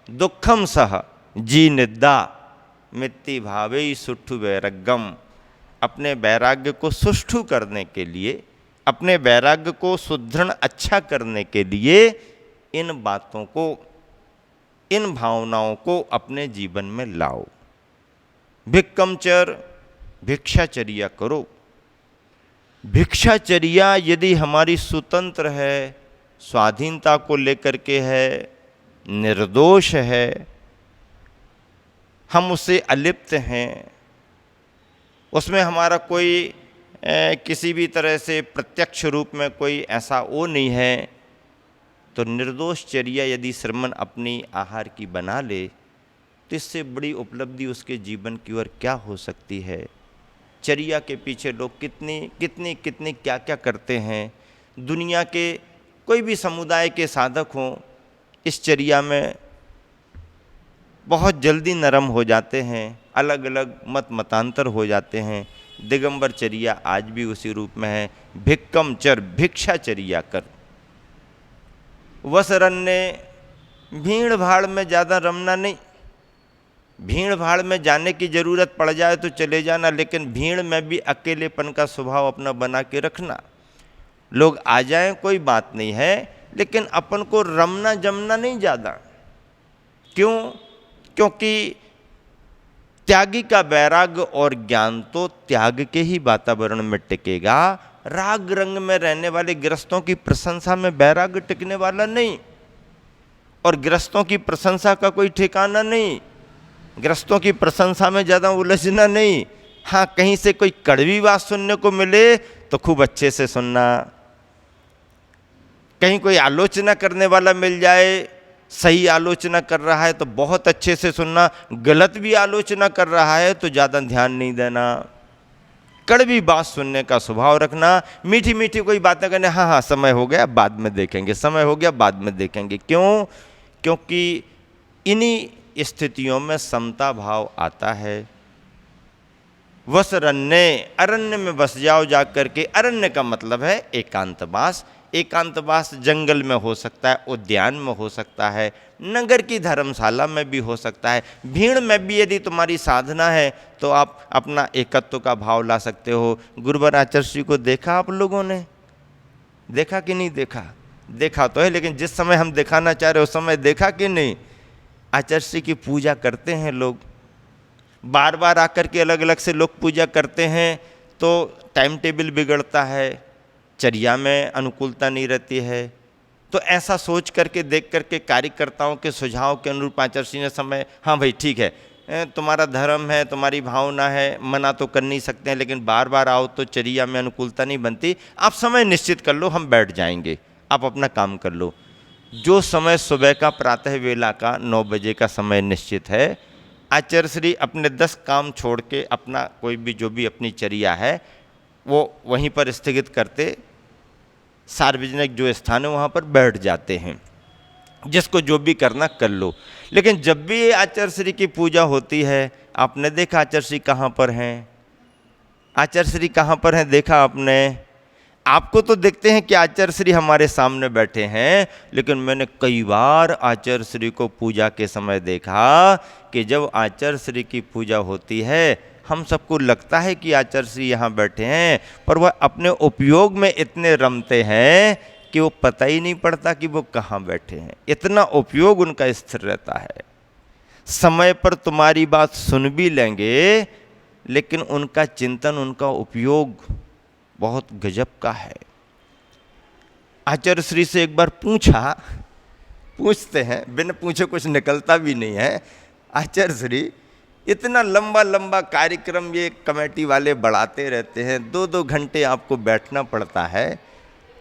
दुखम सह जी निद्दा मित्ति भावे सुष्ठु वैराग्यम। अपने वैराग्य को सुष्ठु करने के लिए, अपने वैराग्य को सुदृढ़ अच्छा करने के लिए इन बातों को, इन भावनाओं को अपने जीवन में लाओ। भिक्कमचर, भिक्षाचर्या करो। भिक्षाचर्या यदि हमारी स्वतंत्र है, स्वाधीनता को लेकर के है, निर्दोष है, हम उससे अलिप्त हैं, उसमें हमारा कोई किसी भी तरह से प्रत्यक्ष रूप में कोई ऐसा वो नहीं है, तो निर्दोष चर्या यदि श्रमण अपनी आहार की बना ले तो इससे बड़ी उपलब्धि उसके जीवन की ओर क्या हो सकती है। चर्या के पीछे लोग कितनी कितनी कितनी क्या क्या करते हैं। दुनिया के कोई भी समुदाय के साधक हों, इस चर्या में बहुत जल्दी नरम हो जाते हैं, अलग अलग मत मतांतर हो जाते हैं। दिगंबर चर्या आज भी उसी रूप में है। भिक्कम चर, भिक्षाचर्या कर। वसरन्ने, भीड़ भाड़ में ज़्यादा रमना नहीं। भीड़ भाड़ में जाने की ज़रूरत पड़ जाए तो चले जाना, लेकिन भीड़ में भी अकेलेपन का स्वभाव अपना बना के रखना। लोग आ जाएं कोई बात नहीं है, लेकिन अपन को रमना जमना नहीं ज़्यादा। क्यों? क्योंकि त्यागी का वैराग्य और ज्ञान तो त्याग के ही वातावरण में टिकेगा, राग रंग में रहने वाले गृहस्थों की प्रशंसा में वैराग्य टिकने वाला नहीं, और गृहस्थों की प्रशंसा का कोई ठिकाना नहीं, गृहस्थों की प्रशंसा में ज़्यादा उलझना नहीं। हाँ, कहीं से कोई कड़वी बात सुनने को मिले तो खूब अच्छे से सुनना, कहीं कोई आलोचना करने वाला मिल जाए, सही आलोचना कर रहा है तो बहुत अच्छे से सुनना, गलत भी आलोचना कर रहा है तो ज़्यादा ध्यान नहीं देना। कड़वी बात सुनने का स्वभाव रखना, मीठी मीठी कोई बातें करने, हाँ हाँ समय हो गया बाद में देखेंगे, समय हो गया बाद में देखेंगे। क्यों? क्योंकि इन्हीं स्थितियों में समता भाव आता है। वसरण्य, अरण्य में बस जाओ जा करके। अरण्य का मतलब है एकांतवास। एकांतवास जंगल में हो सकता है, उद्यान में हो सकता है, नगर की धर्मशाला में भी हो सकता है, भीड़ में भी यदि तुम्हारी साधना है तो आप अपना एकत्व का भाव ला सकते हो। गुरुवर आचार्य श्री को देखा आप लोगों ने? देखा कि नहीं देखा? देखा तो है, लेकिन जिस समय हम दिखाना चाह रहे उस समय देखा कि नहीं? आचार्य श्री की पूजा करते हैं लोग, बार बार आकर के अलग अलग से लोग पूजा करते हैं तो टाइम टेबल बिगड़ता है, चर्या में अनुकूलता नहीं रहती है। तो ऐसा सोच करके देख करके कार्यकर्ताओं के सुझाव के अनुरूप आचार्य श्री ने समय, हाँ भाई ठीक है, तुम्हारा धर्म है, तुम्हारी भावना है, मना तो कर नहीं सकते हैं, लेकिन बार बार आओ तो चर्या में अनुकूलता नहीं बनती, आप समय निश्चित कर लो, हम बैठ जाएंगे, आप अपना काम कर लो। जो समय सुबह का प्रातः वेला का 9 बजे का समय निश्चित है, आचार्य श्री अपने 10 काम छोड़ के अपना कोई भी जो भी अपनी चर्या है वो वहीं पर स्थगित करते, सार्वजनिक जो स्थान है वहाँ पर बैठ जाते हैं, जिसको जो भी करना कर लो। लेकिन जब भी आचार्य श्री की पूजा होती है, आपने देखा आचार्य श्री कहाँ पर हैं? आचार्य श्री कहाँ पर हैं देखा आपने? आपको तो देखते हैं कि आचार्य श्री हमारे सामने बैठे हैं, लेकिन मैंने कई बार आचार्य श्री को पूजा के समय देखा कि जब आचार्य श्री की पूजा होती है, हम सबको लगता है कि आचार्य श्री यहाँ बैठे हैं, पर वह अपने उपयोग में इतने रमते हैं कि वो पता ही नहीं पड़ता कि वो कहाँ बैठे हैं। इतना उपयोग उनका स्थिर रहता है। समय पर तुम्हारी बात सुन भी लेंगे, लेकिन उनका चिंतन, उनका उपयोग बहुत गजब का है। आचार्य श्री से एक बार पूछते हैं, बिना पूछे कुछ निकलता भी नहीं है। आचार्य श्री इतना लंबा लंबा कार्यक्रम ये कमेटी वाले बढ़ाते रहते हैं, 2-2 घंटे आपको बैठना पड़ता है,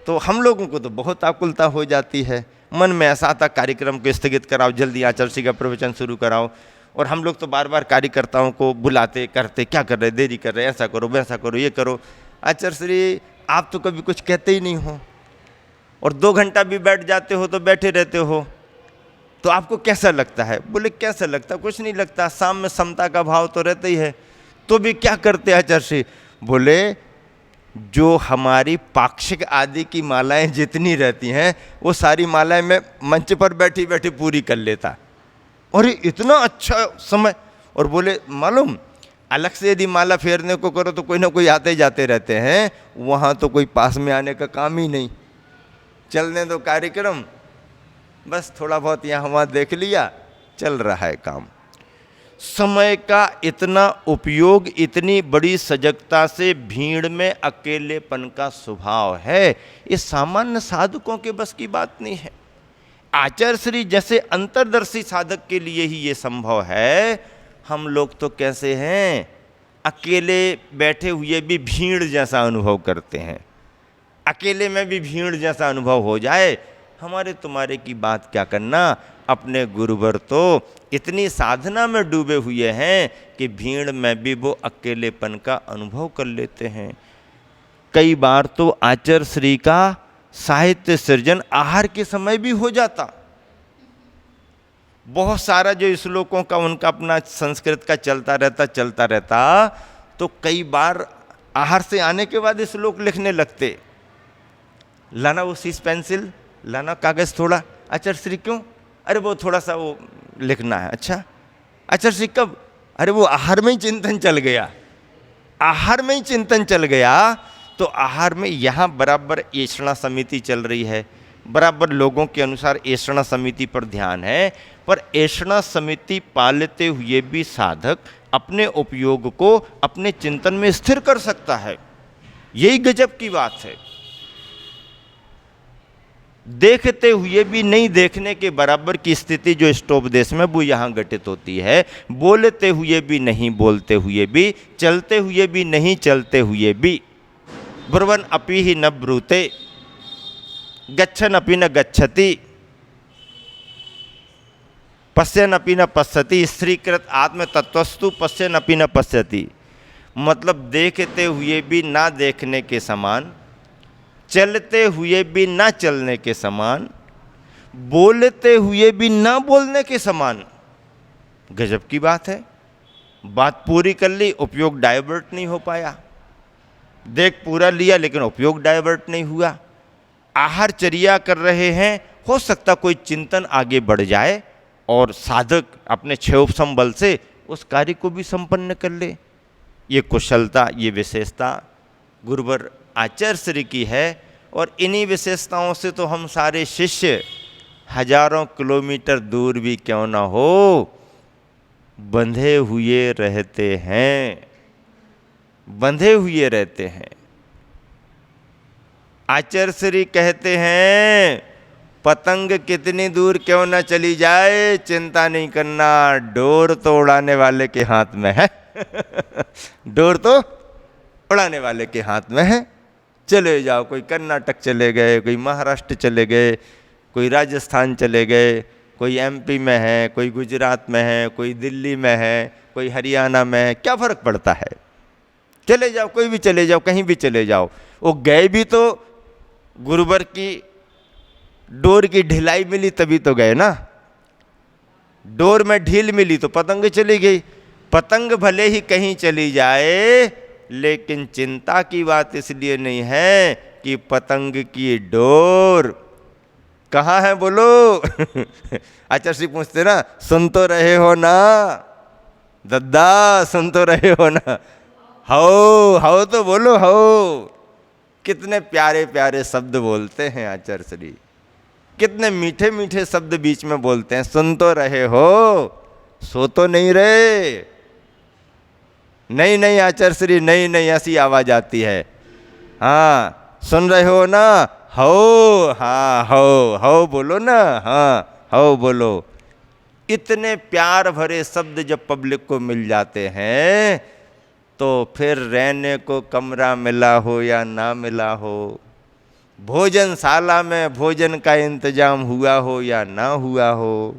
तो हम लोगों को तो बहुत आकुलता हो जाती है। मन में ऐसा आता कार्यक्रम को स्थगित कराओ, जल्दी आचार्य श्री का प्रवचन शुरू कराओ। और हम लोग तो बार बार कार्यकर्ताओं को बुलाते करते, क्या कर रहे, देरी कर रहे, ऐसा करो वैसा करो, ये करो। आचार्य श्री आप तो कभी कुछ कहते ही नहीं हो, और 2 घंटा भी बैठ जाते हो तो बैठे रहते हो, तो आपको कैसा लगता है? बोले कैसा लगता? कुछ नहीं लगता, शाम में समता का भाव तो रहता ही है। तो भी क्या करते आचार्य श्री? बोले जो हमारी पाक्षिक आदि की मालाएं जितनी रहती हैं वो सारी मालाएं मैं मंच पर बैठी बैठी पूरी कर लेता। और इतना अच्छा समय। और बोले मालूम, अलग से यदि माला फेरने को करो तो कोई ना कोई आते जाते रहते हैं, वहाँ तो कोई पास में आने का काम ही नहीं, चलने दो कार्यक्रम, बस थोड़ा बहुत यहाँ वहाँ देख लिया, चल रहा है काम। समय का इतना उपयोग, इतनी बड़ी सजगता से भीड़ में अकेलेपन का स्वभाव है, ये सामान्य साधकों के बस की बात नहीं है। आचार्य श्री जैसे अंतर्दर्शी साधक के लिए ही ये संभव है। हम लोग तो कैसे हैं, अकेले बैठे हुए भी भीड़ जैसा अनुभव करते हैं। अकेले में भी भीड़ जैसा अनुभव हो जाए, हमारे तुम्हारे की बात क्या करना। अपने गुरुवर तो इतनी साधना में डूबे हुए हैं कि भीड़ में भी वो अकेलेपन का अनुभव कर लेते हैं। कई बार तो आचार्य श्री का साहित्य सृजन आहार के समय भी हो जाता। बहुत सारा जो श्लोकों का उनका अपना संस्कृत का चलता रहता, तो कई बार आहार से आने के बाद श्लोक लिखने लगते। लाना वो सीस पेंसिल, लाना कागज़ थोड़ा। आचार्य श्री क्यों? अरे वो थोड़ा सा वो लिखना है। अच्छा आचार्य श्री कब? अरे वो आहार में ही चिंतन चल गया। आहार में ही चिंतन चल गया तो आहार में यहाँ बराबर ऐषणा समिति चल रही है, बराबर लोगों के अनुसार ऐषणा समिति पर ध्यान है, पर ऐषणा समिति पालते हुए भी साधक अपने उपयोग को अपने चिंतन में स्थिर कर सकता है। यही गजब की बात है। देखते हुए भी नहीं देखने के बराबर की स्थिति जो स्टोपदेश में वो यहाँ घटित होती है। बोलते हुए भी नहीं बोलते हुए भी, चलते हुए भी नहीं चलते हुए भी। ब्रुवन् अपि ही न ब्रूते, गच्छन् अपि न गच्छति, पश्यन् अपि न पश्यति, स्त्रीकृत आत्म तत्वस्तु पश्यन् अपि न पश्यति। मतलब देखते हुए भी ना देखने के समान, चलते हुए भी ना चलने के समान, बोलते हुए भी ना बोलने के समान। गजब की बात है। बात पूरी कर ली, उपयोग डाइवर्ट नहीं हो पाया। देख पूरा लिया लेकिन उपयोग डाइवर्ट नहीं हुआ। आहारचर्या कर रहे हैं, हो सकता कोई चिंतन आगे बढ़ जाए और साधक अपने क्षयोपशम बल से उस कार्य को भी संपन्न कर ले। ये कुशलता, ये विशेषता गुरुवर आचार्य श्री की है। और इन्हीं विशेषताओं से तो हम सारे शिष्य हजारों किलोमीटर दूर भी क्यों ना हो बंधे हुए रहते हैं, बंधे हुए रहते हैं। आचार्य श्री कहते हैं पतंग कितनी दूर क्यों ना चली जाए, चिंता नहीं करना, डोर तो उड़ाने वाले के हाथ में है। डोर तो उड़ाने वाले के हाथ में है। चले जाओ, कोई कर्नाटक चले गए, कोई महाराष्ट्र चले गए, कोई राजस्थान चले गए, कोई एमपी में है, कोई गुजरात में है, कोई दिल्ली में है, कोई हरियाणा में है, क्या फ़र्क पड़ता है। चले जाओ, कोई भी चले जाओ, कहीं भी चले जाओ। वो गए भी तो गुरुवर की डोर की ढिलाई मिली तभी तो गए ना। डोर में ढील मिली तो पतंग चली गई। पतंग भले ही कहीं चली जाए लेकिन चिंता की बात इसलिए नहीं है कि पतंग की डोर कहाँ है बोलो। आचार्य श्री पूछते ना, सुन तो रहे हो ना दद्दा, सुन तो रहे हो ना। हो तो बोलो, हो। कितने प्यारे प्यारे शब्द बोलते हैं आचार्य श्री, कितने मीठे मीठे शब्द बीच में बोलते हैं। सुन तो रहे हो, सो तो नहीं रहे। नहीं आचार्य श्री, नहीं ऐसी आवाज आती है। हाँ, सुन रहे हो ना, हो, हाँ हो बोलो ना, हाँ हो बोलो। इतने प्यार भरे शब्द जब पब्लिक को मिल जाते हैं तो फिर रहने को कमरा मिला हो या ना मिला हो, भोजनशाला में भोजन का इंतजाम हुआ हो या ना हुआ हो,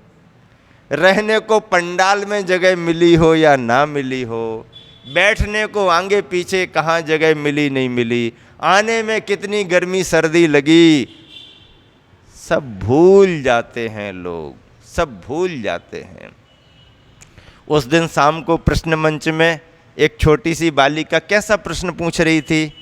रहने को पंडाल में जगह मिली हो या ना मिली हो, बैठने को आगे पीछे कहाँ जगह मिली नहीं मिली, आने में कितनी गर्मी सर्दी लगी, सब भूल जाते हैं लोग, सब भूल जाते हैं। उस दिन शाम को प्रश्न मंच में एक छोटी सी बालिका कैसा प्रश्न पूछ रही थी।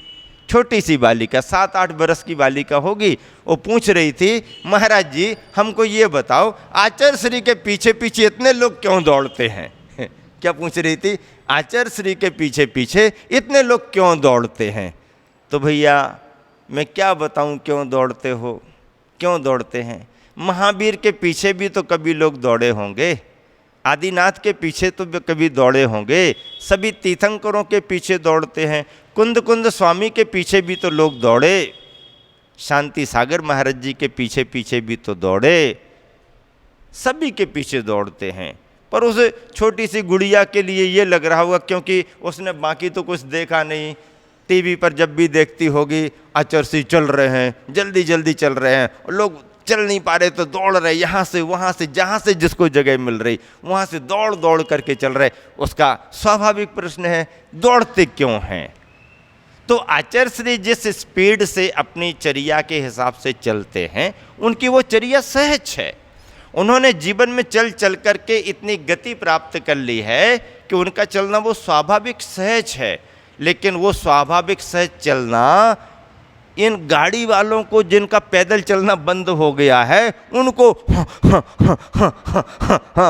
छोटी सी बालिका, 7-8 बरस की बालिका होगी। वो पूछ रही थी, महाराज जी हमको ये बताओ, आचार्य श्री के पीछे पीछे इतने लोग क्यों दौड़ते हैं। क्या पूछ रही थी? आचार्य श्री के पीछे पीछे इतने लोग क्यों दौड़ते हैं। तो भैया मैं क्या बताऊं क्यों दौड़ते हो, क्यों दौड़ते हैं। महावीर के पीछे भी तो कभी लोग दौड़े होंगे, आदिनाथ के पीछे तो कभी दौड़े होंगे, सभी तीर्थंकरों के पीछे दौड़ते हैं, कुंद स्वामी के पीछे भी तो लोग दौड़े, शांति सागर महाराज जी के पीछे पीछे भी तो दौड़े, सभी के पीछे दौड़ते हैं। पर उस छोटी सी गुड़िया के लिए ये लग रहा होगा क्योंकि उसने बाकी तो कुछ देखा नहीं, टीवी पर जब भी देखती होगी आचार्य श्री चल रहे हैं, जल्दी जल्दी चल रहे हैं, और लोग चल नहीं पा रहे तो दौड़ रहे, यहाँ से वहाँ से, जहाँ से जिसको जगह मिल रही वहाँ से दौड़ दौड़ करके चल रहे। उसका स्वाभाविक प्रश्न है दौड़ते क्यों हैं। तो आचार्य श्री जिस स्पीड से अपनी चर्या के हिसाब से चलते हैं उनकी वो चर्या सहज है। उन्होंने जीवन में चल चल करके इतनी गति प्राप्त कर ली है कि उनका चलना वो स्वाभाविक सहज है। लेकिन वो स्वाभाविक सहज चलना इन गाड़ी वालों को जिनका पैदल चलना बंद हो गया है उनको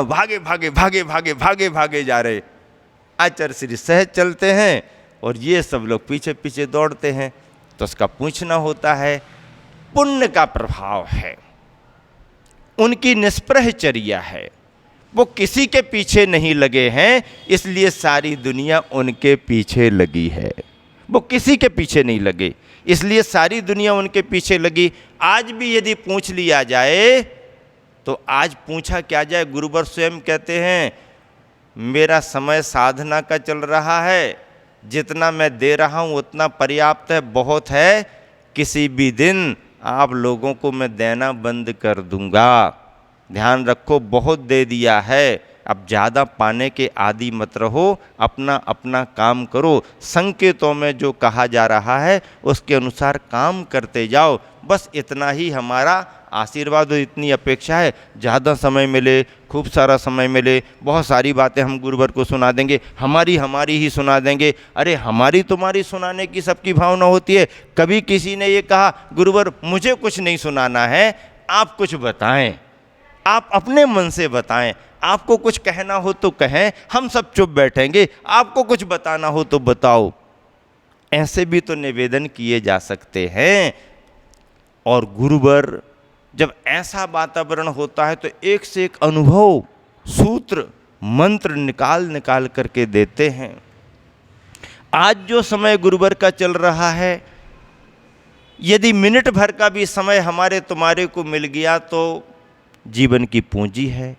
भागे भागे भागे भागे भागे भागे जा रहे। आचार्य श्री सहज चलते हैं और ये सब लोग पीछे पीछे दौड़ते हैं। तो उसका पूछना होता है, पुण्य का प्रभाव है, उनकी निष्प्रह चर्या है, वो किसी के पीछे नहीं लगे हैं, इसलिए सारी दुनिया उनके पीछे लगी है। वो किसी के पीछे नहीं लगे, इसलिए सारी दुनिया उनके पीछे लगी। आज भी यदि पूछ लिया जाए तो आज पूछा क्या जाए, गुरुवर स्वयं कहते हैं मेरा समय साधना का चल रहा है, जितना मैं दे रहा हूँ उतना पर्याप्त है, बहुत है, किसी भी दिन आप लोगों को मैं देना बंद कर दूंगा। ध्यान रखो, बहुत दे दिया है, अब ज़्यादा पाने के आदी मत रहो, अपना अपना काम करो, संकेतों में जो कहा जा रहा है उसके अनुसार काम करते जाओ, बस इतना ही हमारा आशीर्वाद और इतनी अपेक्षा है। ज़्यादा समय मिले, खूब सारा समय मिले, बहुत सारी बातें हम गुरुवर को सुना देंगे, हमारी ही सुना देंगे। अरे हमारी तुम्हारी सुनाने की सबकी भावना होती है। कभी किसी ने ये कहा गुरुवर मुझे कुछ नहीं सुनाना है, आप कुछ बताएं, आप अपने मन से बताएं, आपको कुछ कहना हो तो कहें, हम सब चुप बैठेंगे, आपको कुछ बताना हो तो बताओ। ऐसे भी तो निवेदन किए जा सकते हैं। और गुरुवर जब ऐसा वातावरण होता है तो एक से एक अनुभव, सूत्र, मंत्र निकाल निकाल करके देते हैं। आज जो समय गुरुवर का चल रहा है, यदि मिनट भर का भी समय हमारे तुम्हारे को मिल गया तो जीवन की पूंजी है।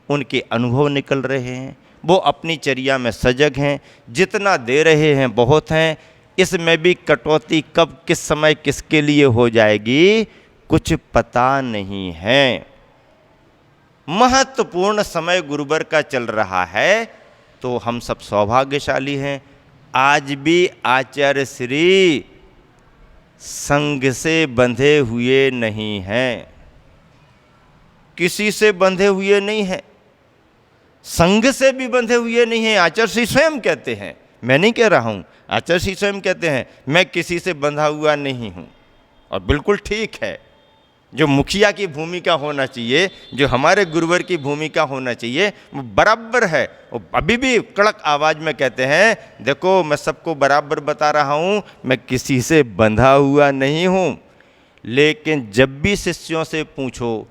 उनके अनुभव निकल रहे हैं, वो अपनी चर्या में सजग हैं, जितना दे रहे हैं बहुत हैं। इसमें भी कटौती कब किस समय किसके लिए हो जाएगी कुछ पता नहीं है। महत्वपूर्ण समय गुरुवर का चल रहा है तो हम सब सौभाग्यशाली हैं। आज भी आचार्य श्री संग से बंधे हुए नहीं हैं, किसी से बंधे हुए नहीं हैं, संग से भी बंधे हुए नहीं हैं। आचार्य श्री स्वयं कहते हैं, मैं नहीं कह रहा हूँ, आचार्य श्री स्वयं कहते हैं मैं किसी से बंधा हुआ नहीं हूँ। और बिल्कुल ठीक है, जो मुखिया की भूमिका होना चाहिए, जो हमारे गुरुवर की भूमिका होना चाहिए, वो बराबर है। वो अभी भी कड़क आवाज़ में कहते हैं देखो मैं सबको बराबर बता रहा हूँ, मैं किसी से बंधा हुआ नहीं हूँ। लेकिन जब भी शिष्यों से पूछो,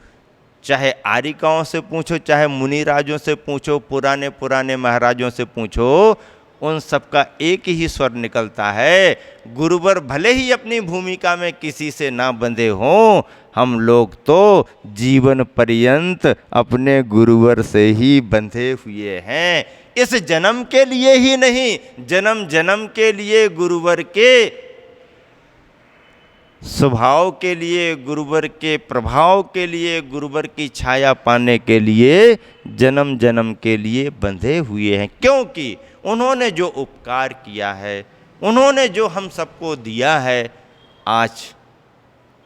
चाहे आरिकाओं से पूछो, चाहे मुनिराजों से पूछो, पुराने पुराने महाराजों से पूछो, उन सबका एक ही स्वर निकलता है, गुरुवर भले ही अपनी भूमिका में किसी से ना बंधे हों, हम लोग तो जीवन पर्यंत अपने गुरुवर से ही बंधे हुए हैं। इस जन्म के लिए ही नहीं, जन्म जन्म के लिए गुरुवर के स्वभाव के लिए, गुरुवर के प्रभाव के लिए, गुरुवर की छाया पाने के लिए जन्म जन्म के लिए बंधे हुए हैं। क्योंकि उन्होंने जो उपकार किया है, उन्होंने जो हम सबको दिया है, आज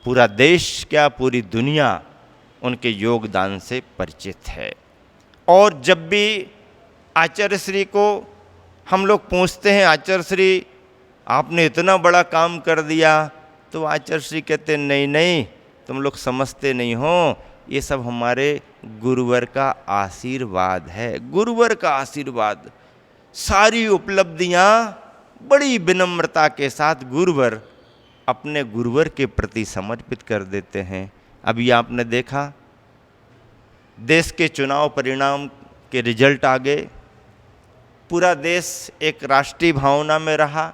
पूरा देश क्या पूरी दुनिया उनके योगदान से परिचित है। और जब भी आचार्य श्री को हम लोग पूछते हैं आचार्य श्री आपने इतना बड़ा काम कर दिया, तो आचार्य श्री कहते नहीं नहीं तुम लोग समझते नहीं हो, ये सब हमारे गुरुवर का आशीर्वाद है। गुरुवर का आशीर्वाद, सारी उपलब्धियाँ बड़ी विनम्रता के साथ गुरुवर अपने गुरुवर के प्रति समर्पित कर देते हैं। अभी आपने देखा देश के चुनाव परिणाम के रिजल्ट आ गए, पूरा देश एक राष्ट्रीय भावना में रहा।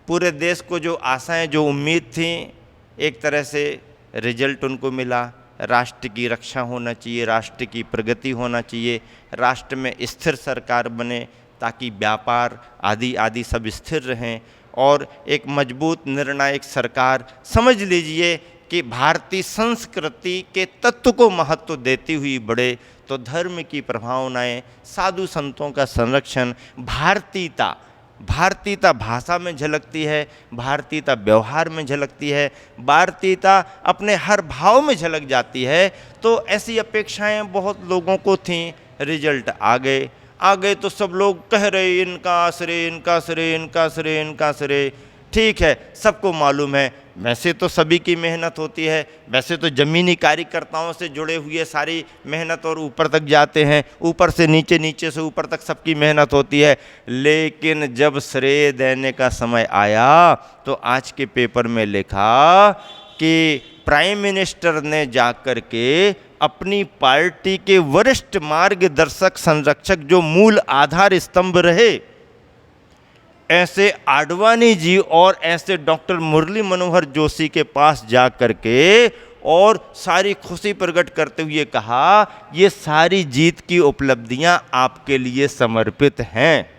पूरे देश को जो आशाएं, जो उम्मीद थी, एक तरह से रिजल्ट उनको मिला। राष्ट्र की रक्षा होना चाहिए, राष्ट्र की प्रगति होना चाहिए, राष्ट्र में स्थिर सरकार बने ताकि व्यापार आदि आदि सब स्थिर रहें, और एक मजबूत निर्णायक सरकार। समझ लीजिए कि भारतीय संस्कृति के तत्व को महत्व देती हुई बढ़े, तो धर्म की प्रभावनाएं, साधु संतों का संरक्षण, भारतीयता, भारतीयता भाषा में झलकती है, भारतीयता व्यवहार में झलकती है, भारतीयता अपने हर भाव में झलक जाती है। तो ऐसी अपेक्षाएं बहुत लोगों को थीं। रिजल्ट आ गए तो सब लोग कह रहे इनका श्रेय, इनका श्रेय, इनका श्रेय, इनका श्रेय। ठीक है, सबको मालूम है, वैसे तो सभी की मेहनत होती है, वैसे तो जमीनी कार्यकर्ताओं से जुड़े हुए सारी मेहनत और ऊपर तक जाते हैं, ऊपर से नीचे, नीचे से ऊपर तक सबकी मेहनत होती है। लेकिन जब श्रेय देने का समय आया तो आज के पेपर में लिखा कि प्राइम मिनिस्टर ने जाकर के अपनी पार्टी के वरिष्ठ मार्गदर्शक संरक्षक, जो मूल आधार स्तंभ रहे, ऐसे आडवाणी जी और ऐसे डॉक्टर मुरली मनोहर जोशी के पास जा करके और सारी खुशी प्रकट करते हुए कहा, ये सारी जीत की उपलब्धियां आपके लिए समर्पित हैं।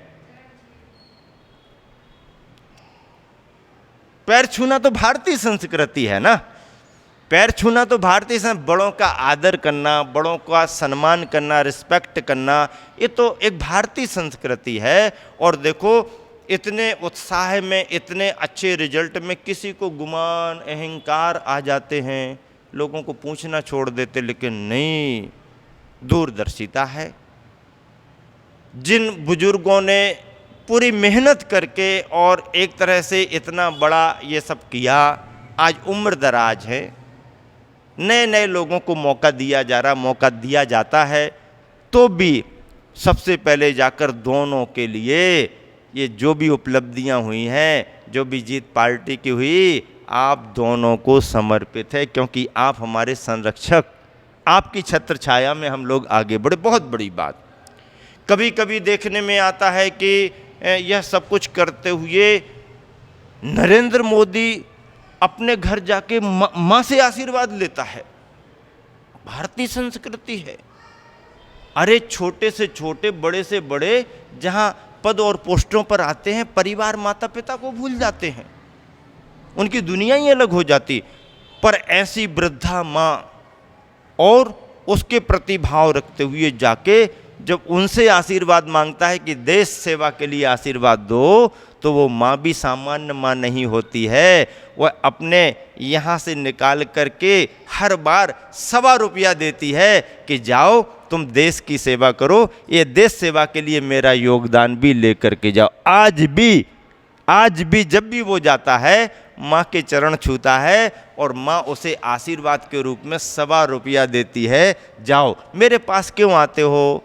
पैर छूना तो भारतीय संस्कृति है ना, पैर छूना तो भारतीय संस्कृति, बड़ों का आदर करना, बड़ों का सम्मान करना, रिस्पेक्ट करना, ये तो एक भारतीय संस्कृति है। और देखो इतने उत्साह में, इतने अच्छे रिजल्ट में किसी को गुमान, अहंकार आ जाते हैं, लोगों को पूछना छोड़ देते। लेकिन नहीं, दूरदर्शिता है। जिन बुजुर्गों ने पूरी मेहनत करके और एक तरह से इतना बड़ा ये सब किया, आज उम्र दराज है, नए नए लोगों को मौका दिया जा रहा, मौका दिया जाता है, तो भी सबसे पहले जाकर दोनों के लिए ये जो भी उपलब्धियां हुई हैं, जो भी जीत पार्टी की हुई, आप दोनों को समर्पित है, क्योंकि आप हमारे संरक्षक, आपकी छत्र छाया में हम लोग आगे बढ़े। बहुत बड़ी बात। कभी कभी देखने में आता है कि यह सब कुछ करते हुए नरेंद्र मोदी अपने घर जाके माँ से आशीर्वाद लेता है। भारतीय संस्कृति है। अरे छोटे से छोटे, बड़े से बड़े जहाँ पद और पोस्टों पर आते हैं, परिवार, माता पिता को भूल जाते हैं, उनकी दुनिया ही अलग हो जाती। पर ऐसी वृद्धा माँ और उसके प्रति भाव रखते हुए जाके जब उनसे आशीर्वाद मांगता है कि देश सेवा के लिए आशीर्वाद दो, तो वो माँ भी सामान्य माँ नहीं होती है। वह अपने यहाँ से निकाल करके हर बार ₹1.25 देती है कि जाओ तुम देश की सेवा करो, ये देश सेवा के लिए मेरा योगदान भी लेकर के जाओ। आज भी जब भी वो जाता है, माँ के चरण छूता है और माँ उसे आशीर्वाद के रूप में ₹1.25 देती है, जाओ मेरे पास क्यों आते हो,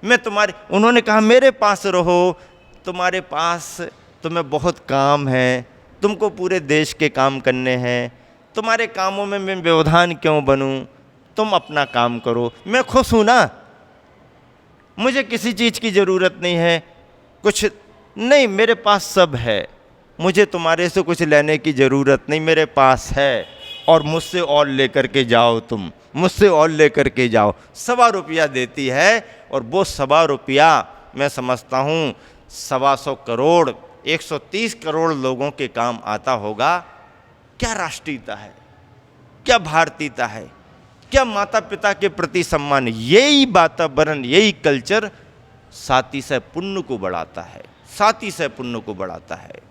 मैं तुम्हारे, उन्होंने कहा मेरे पास रहो, तुम्हारे पास तुम्हें बहुत काम है, तुमको पूरे देश के काम करने हैं, तुम्हारे कामों में मैं व्यवधान क्यों बनूं, तुम अपना काम करो, मैं खुश हूं ना, मुझे किसी चीज़ की ज़रूरत नहीं है, कुछ नहीं, मेरे पास सब है, मुझे तुम्हारे से कुछ लेने की ज़रूरत नहीं, मेरे पास है, और मुझसे और लेकर के जाओ, तुम मुझसे और लेकर के जाओ। ₹1.25 देती है, और वो ₹1.25 मैं समझता हूँ 125 करोड़ 130 करोड़ लोगों के काम आता होगा। क्या राष्ट्रीयता है, क्या भारतीयता है, क्या माता पिता के प्रति सम्मान। यही वातावरण, यही कल्चर साथी से पुण्य को बढ़ाता है, साथी से पुण्य को बढ़ाता है,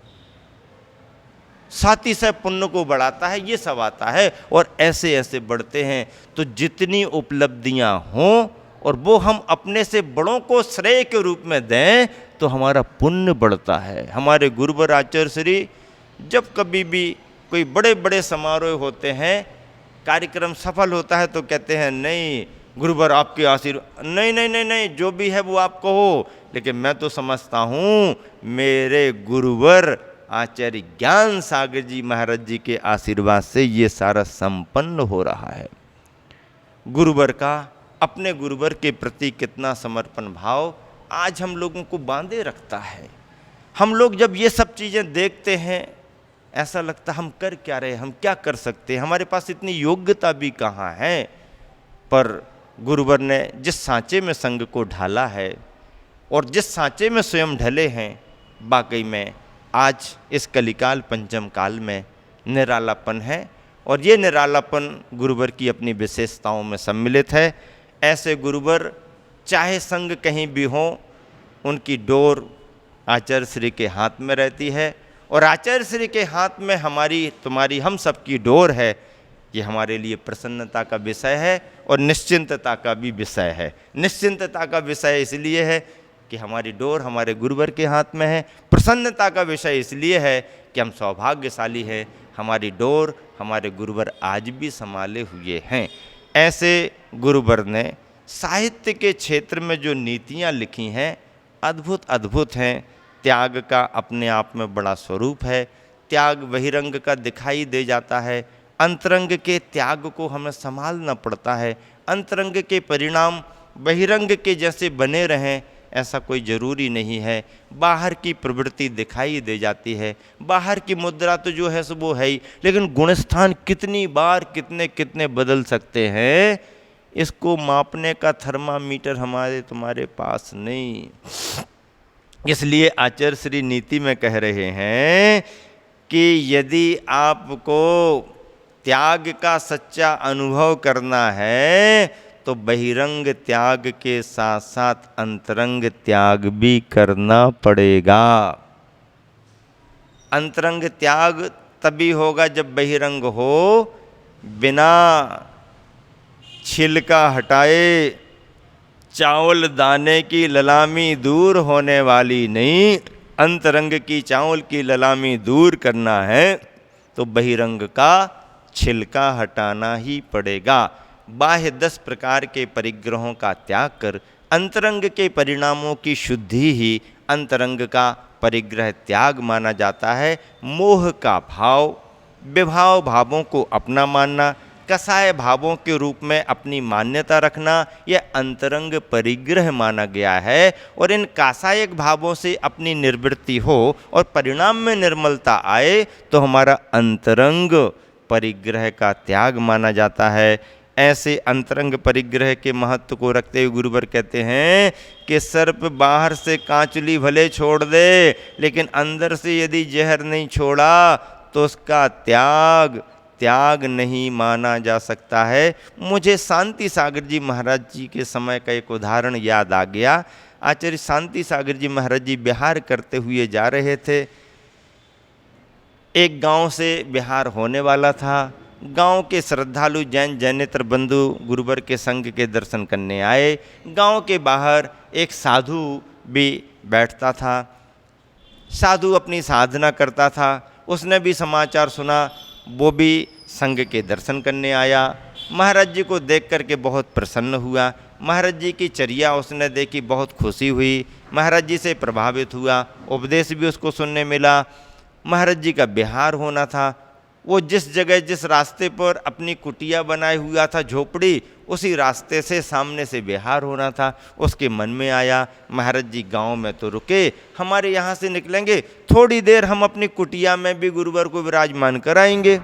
साथी से पुण्य को बढ़ाता है, ये सब आता है। और ऐसे ऐसे बढ़ते हैं। तो जितनी उपलब्धियां हों और वो हम अपने से बड़ों को श्रेय के रूप में दें, तो हमारा पुण्य बढ़ता है। हमारे गुरुवर आचार्य श्री जब कभी भी कोई बड़े बड़े समारोह होते हैं, कार्यक्रम सफल होता है, तो कहते हैं नहीं गुरुवर आपके आशीर्वाद, नहीं नहीं नहीं नहीं, जो भी है वो आप कहो, लेकिन मैं तो समझता हूँ मेरे गुरुवर आचार्य ज्ञान सागर जी महाराज जी के आशीर्वाद से ये सारा संपन्न हो रहा है। गुरुवर का, अपने गुरुवर के प्रति कितना समर्पण भाव आज हम लोगों को बांधे रखता है। हम लोग जब ये सब चीज़ें देखते हैं, ऐसा लगता हम कर क्या रहे, हम क्या कर सकते हैं, हमारे पास इतनी योग्यता भी कहाँ है। पर गुरुवर ने जिस सांचे में संघ को ढाला है और जिस सांचे में स्वयं ढले हैं, वाकई में आज इस कलिकाल पंचम काल में निरालापन है। और ये निरालापन गुरुवर की अपनी विशेषताओं में सम्मिलित है। ऐसे गुरुवर चाहे संग कहीं भी हो, उनकी डोर आचार्य श्री के हाथ में रहती है, और आचार्य श्री के हाथ में हमारी, तुम्हारी, हम सब की डोर है। ये हमारे लिए प्रसन्नता का विषय है और निश्चिंतता का भी विषय है। निश्चिंतता का विषय इसलिए है कि हमारी डोर हमारे गुरुवर के हाथ में है। प्रसन्नता का विषय इसलिए है कि हम सौभाग्यशाली हैं, हमारी डोर हमारे गुरुवर आज भी संभाले हुए हैं। ऐसे गुरुवर ने साहित्य के क्षेत्र में जो नीतियाँ लिखी हैं, अद्भुत अद्भुत हैं। त्याग का अपने आप में बड़ा स्वरूप है। त्याग बहिरंग का दिखाई दे जाता है, अंतरंग के त्याग को हमें संभालना पड़ता है। अंतरंग के परिणाम बहिरंग के जैसे बने रहें, ऐसा कोई ज़रूरी नहीं है। बाहर की प्रवृत्ति दिखाई दे जाती है, बाहर की मुद्रा तो जो है सो वो है ही, लेकिन गुणस्थान कितनी बार कितने कितने बदल सकते हैं, इसको मापने का थर्मामीटर हमारे तुम्हारे पास नहीं। इसलिए आचार्य श्री नीति में कह रहे हैं कि यदि आपको त्याग का सच्चा अनुभव करना है तो बहिरंग त्याग के साथ साथ अंतरंग त्याग भी करना पड़ेगा। अंतरंग त्याग तभी होगा जब बहिरंग हो, बिना छिलका हटाए चावल दाने की ललामी दूर होने वाली नहीं। अंतरंग की चावल की ललामी दूर करना है तो बहिरंग का छिलका हटाना ही पड़ेगा। बाह्य 10 प्रकार के परिग्रहों का त्याग कर अंतरंग के परिणामों की शुद्धि ही अंतरंग का परिग्रह त्याग माना जाता है। मोह का भाव, विभाव भावों को अपना मानना, कसाय भावों के रूप में अपनी मान्यता रखना, यह अंतरंग परिग्रह माना गया है। और इन कासायिक भावों से अपनी निवृत्ति हो और परिणाम में निर्मलता आए तो हमारा अंतरंग परिग्रह का त्याग माना जाता है। ऐसे अंतरंग परिग्रह के महत्व को रखते हुए गुरुवर कहते हैं कि सर्प बाहर से कांचुली भले छोड़ दे, लेकिन अंदर से यदि जहर नहीं छोड़ा तो उसका त्याग नहीं माना जा सकता है। मुझे शांति सागर जी महाराज जी के समय का एक उदाहरण याद आ गया। आचार्य शांति सागर जी महाराज जी बिहार करते हुए जा रहे थे। एक गांव से बिहार होने वाला था। गांव के श्रद्धालु जैनेतर बंधु गुरुवर के संग के दर्शन करने आए। गांव के बाहर एक साधु भी बैठता था। साधु अपनी साधना करता था। उसने भी समाचार सुना, वो भी संग के दर्शन करने आया। महाराज जी को देख करके बहुत प्रसन्न हुआ। महाराज जी की चर्या उसने देखी, बहुत खुशी हुई। महाराज जी से प्रभावित हुआ, उपदेश भी उसको सुनने मिला। महाराज जी का बिहार होना था। वो जिस जगह जिस रास्ते पर अपनी कुटिया बनाए हुआ था, झोपड़ी, उसी रास्ते से सामने से बिहार होना था। उसके मन में आया, महाराज जी गांव में तो रुके, हमारे यहाँ से निकलेंगे, थोड़ी देर हम अपनी कुटिया में भी गुरुवर को विराजमान कराएंगे।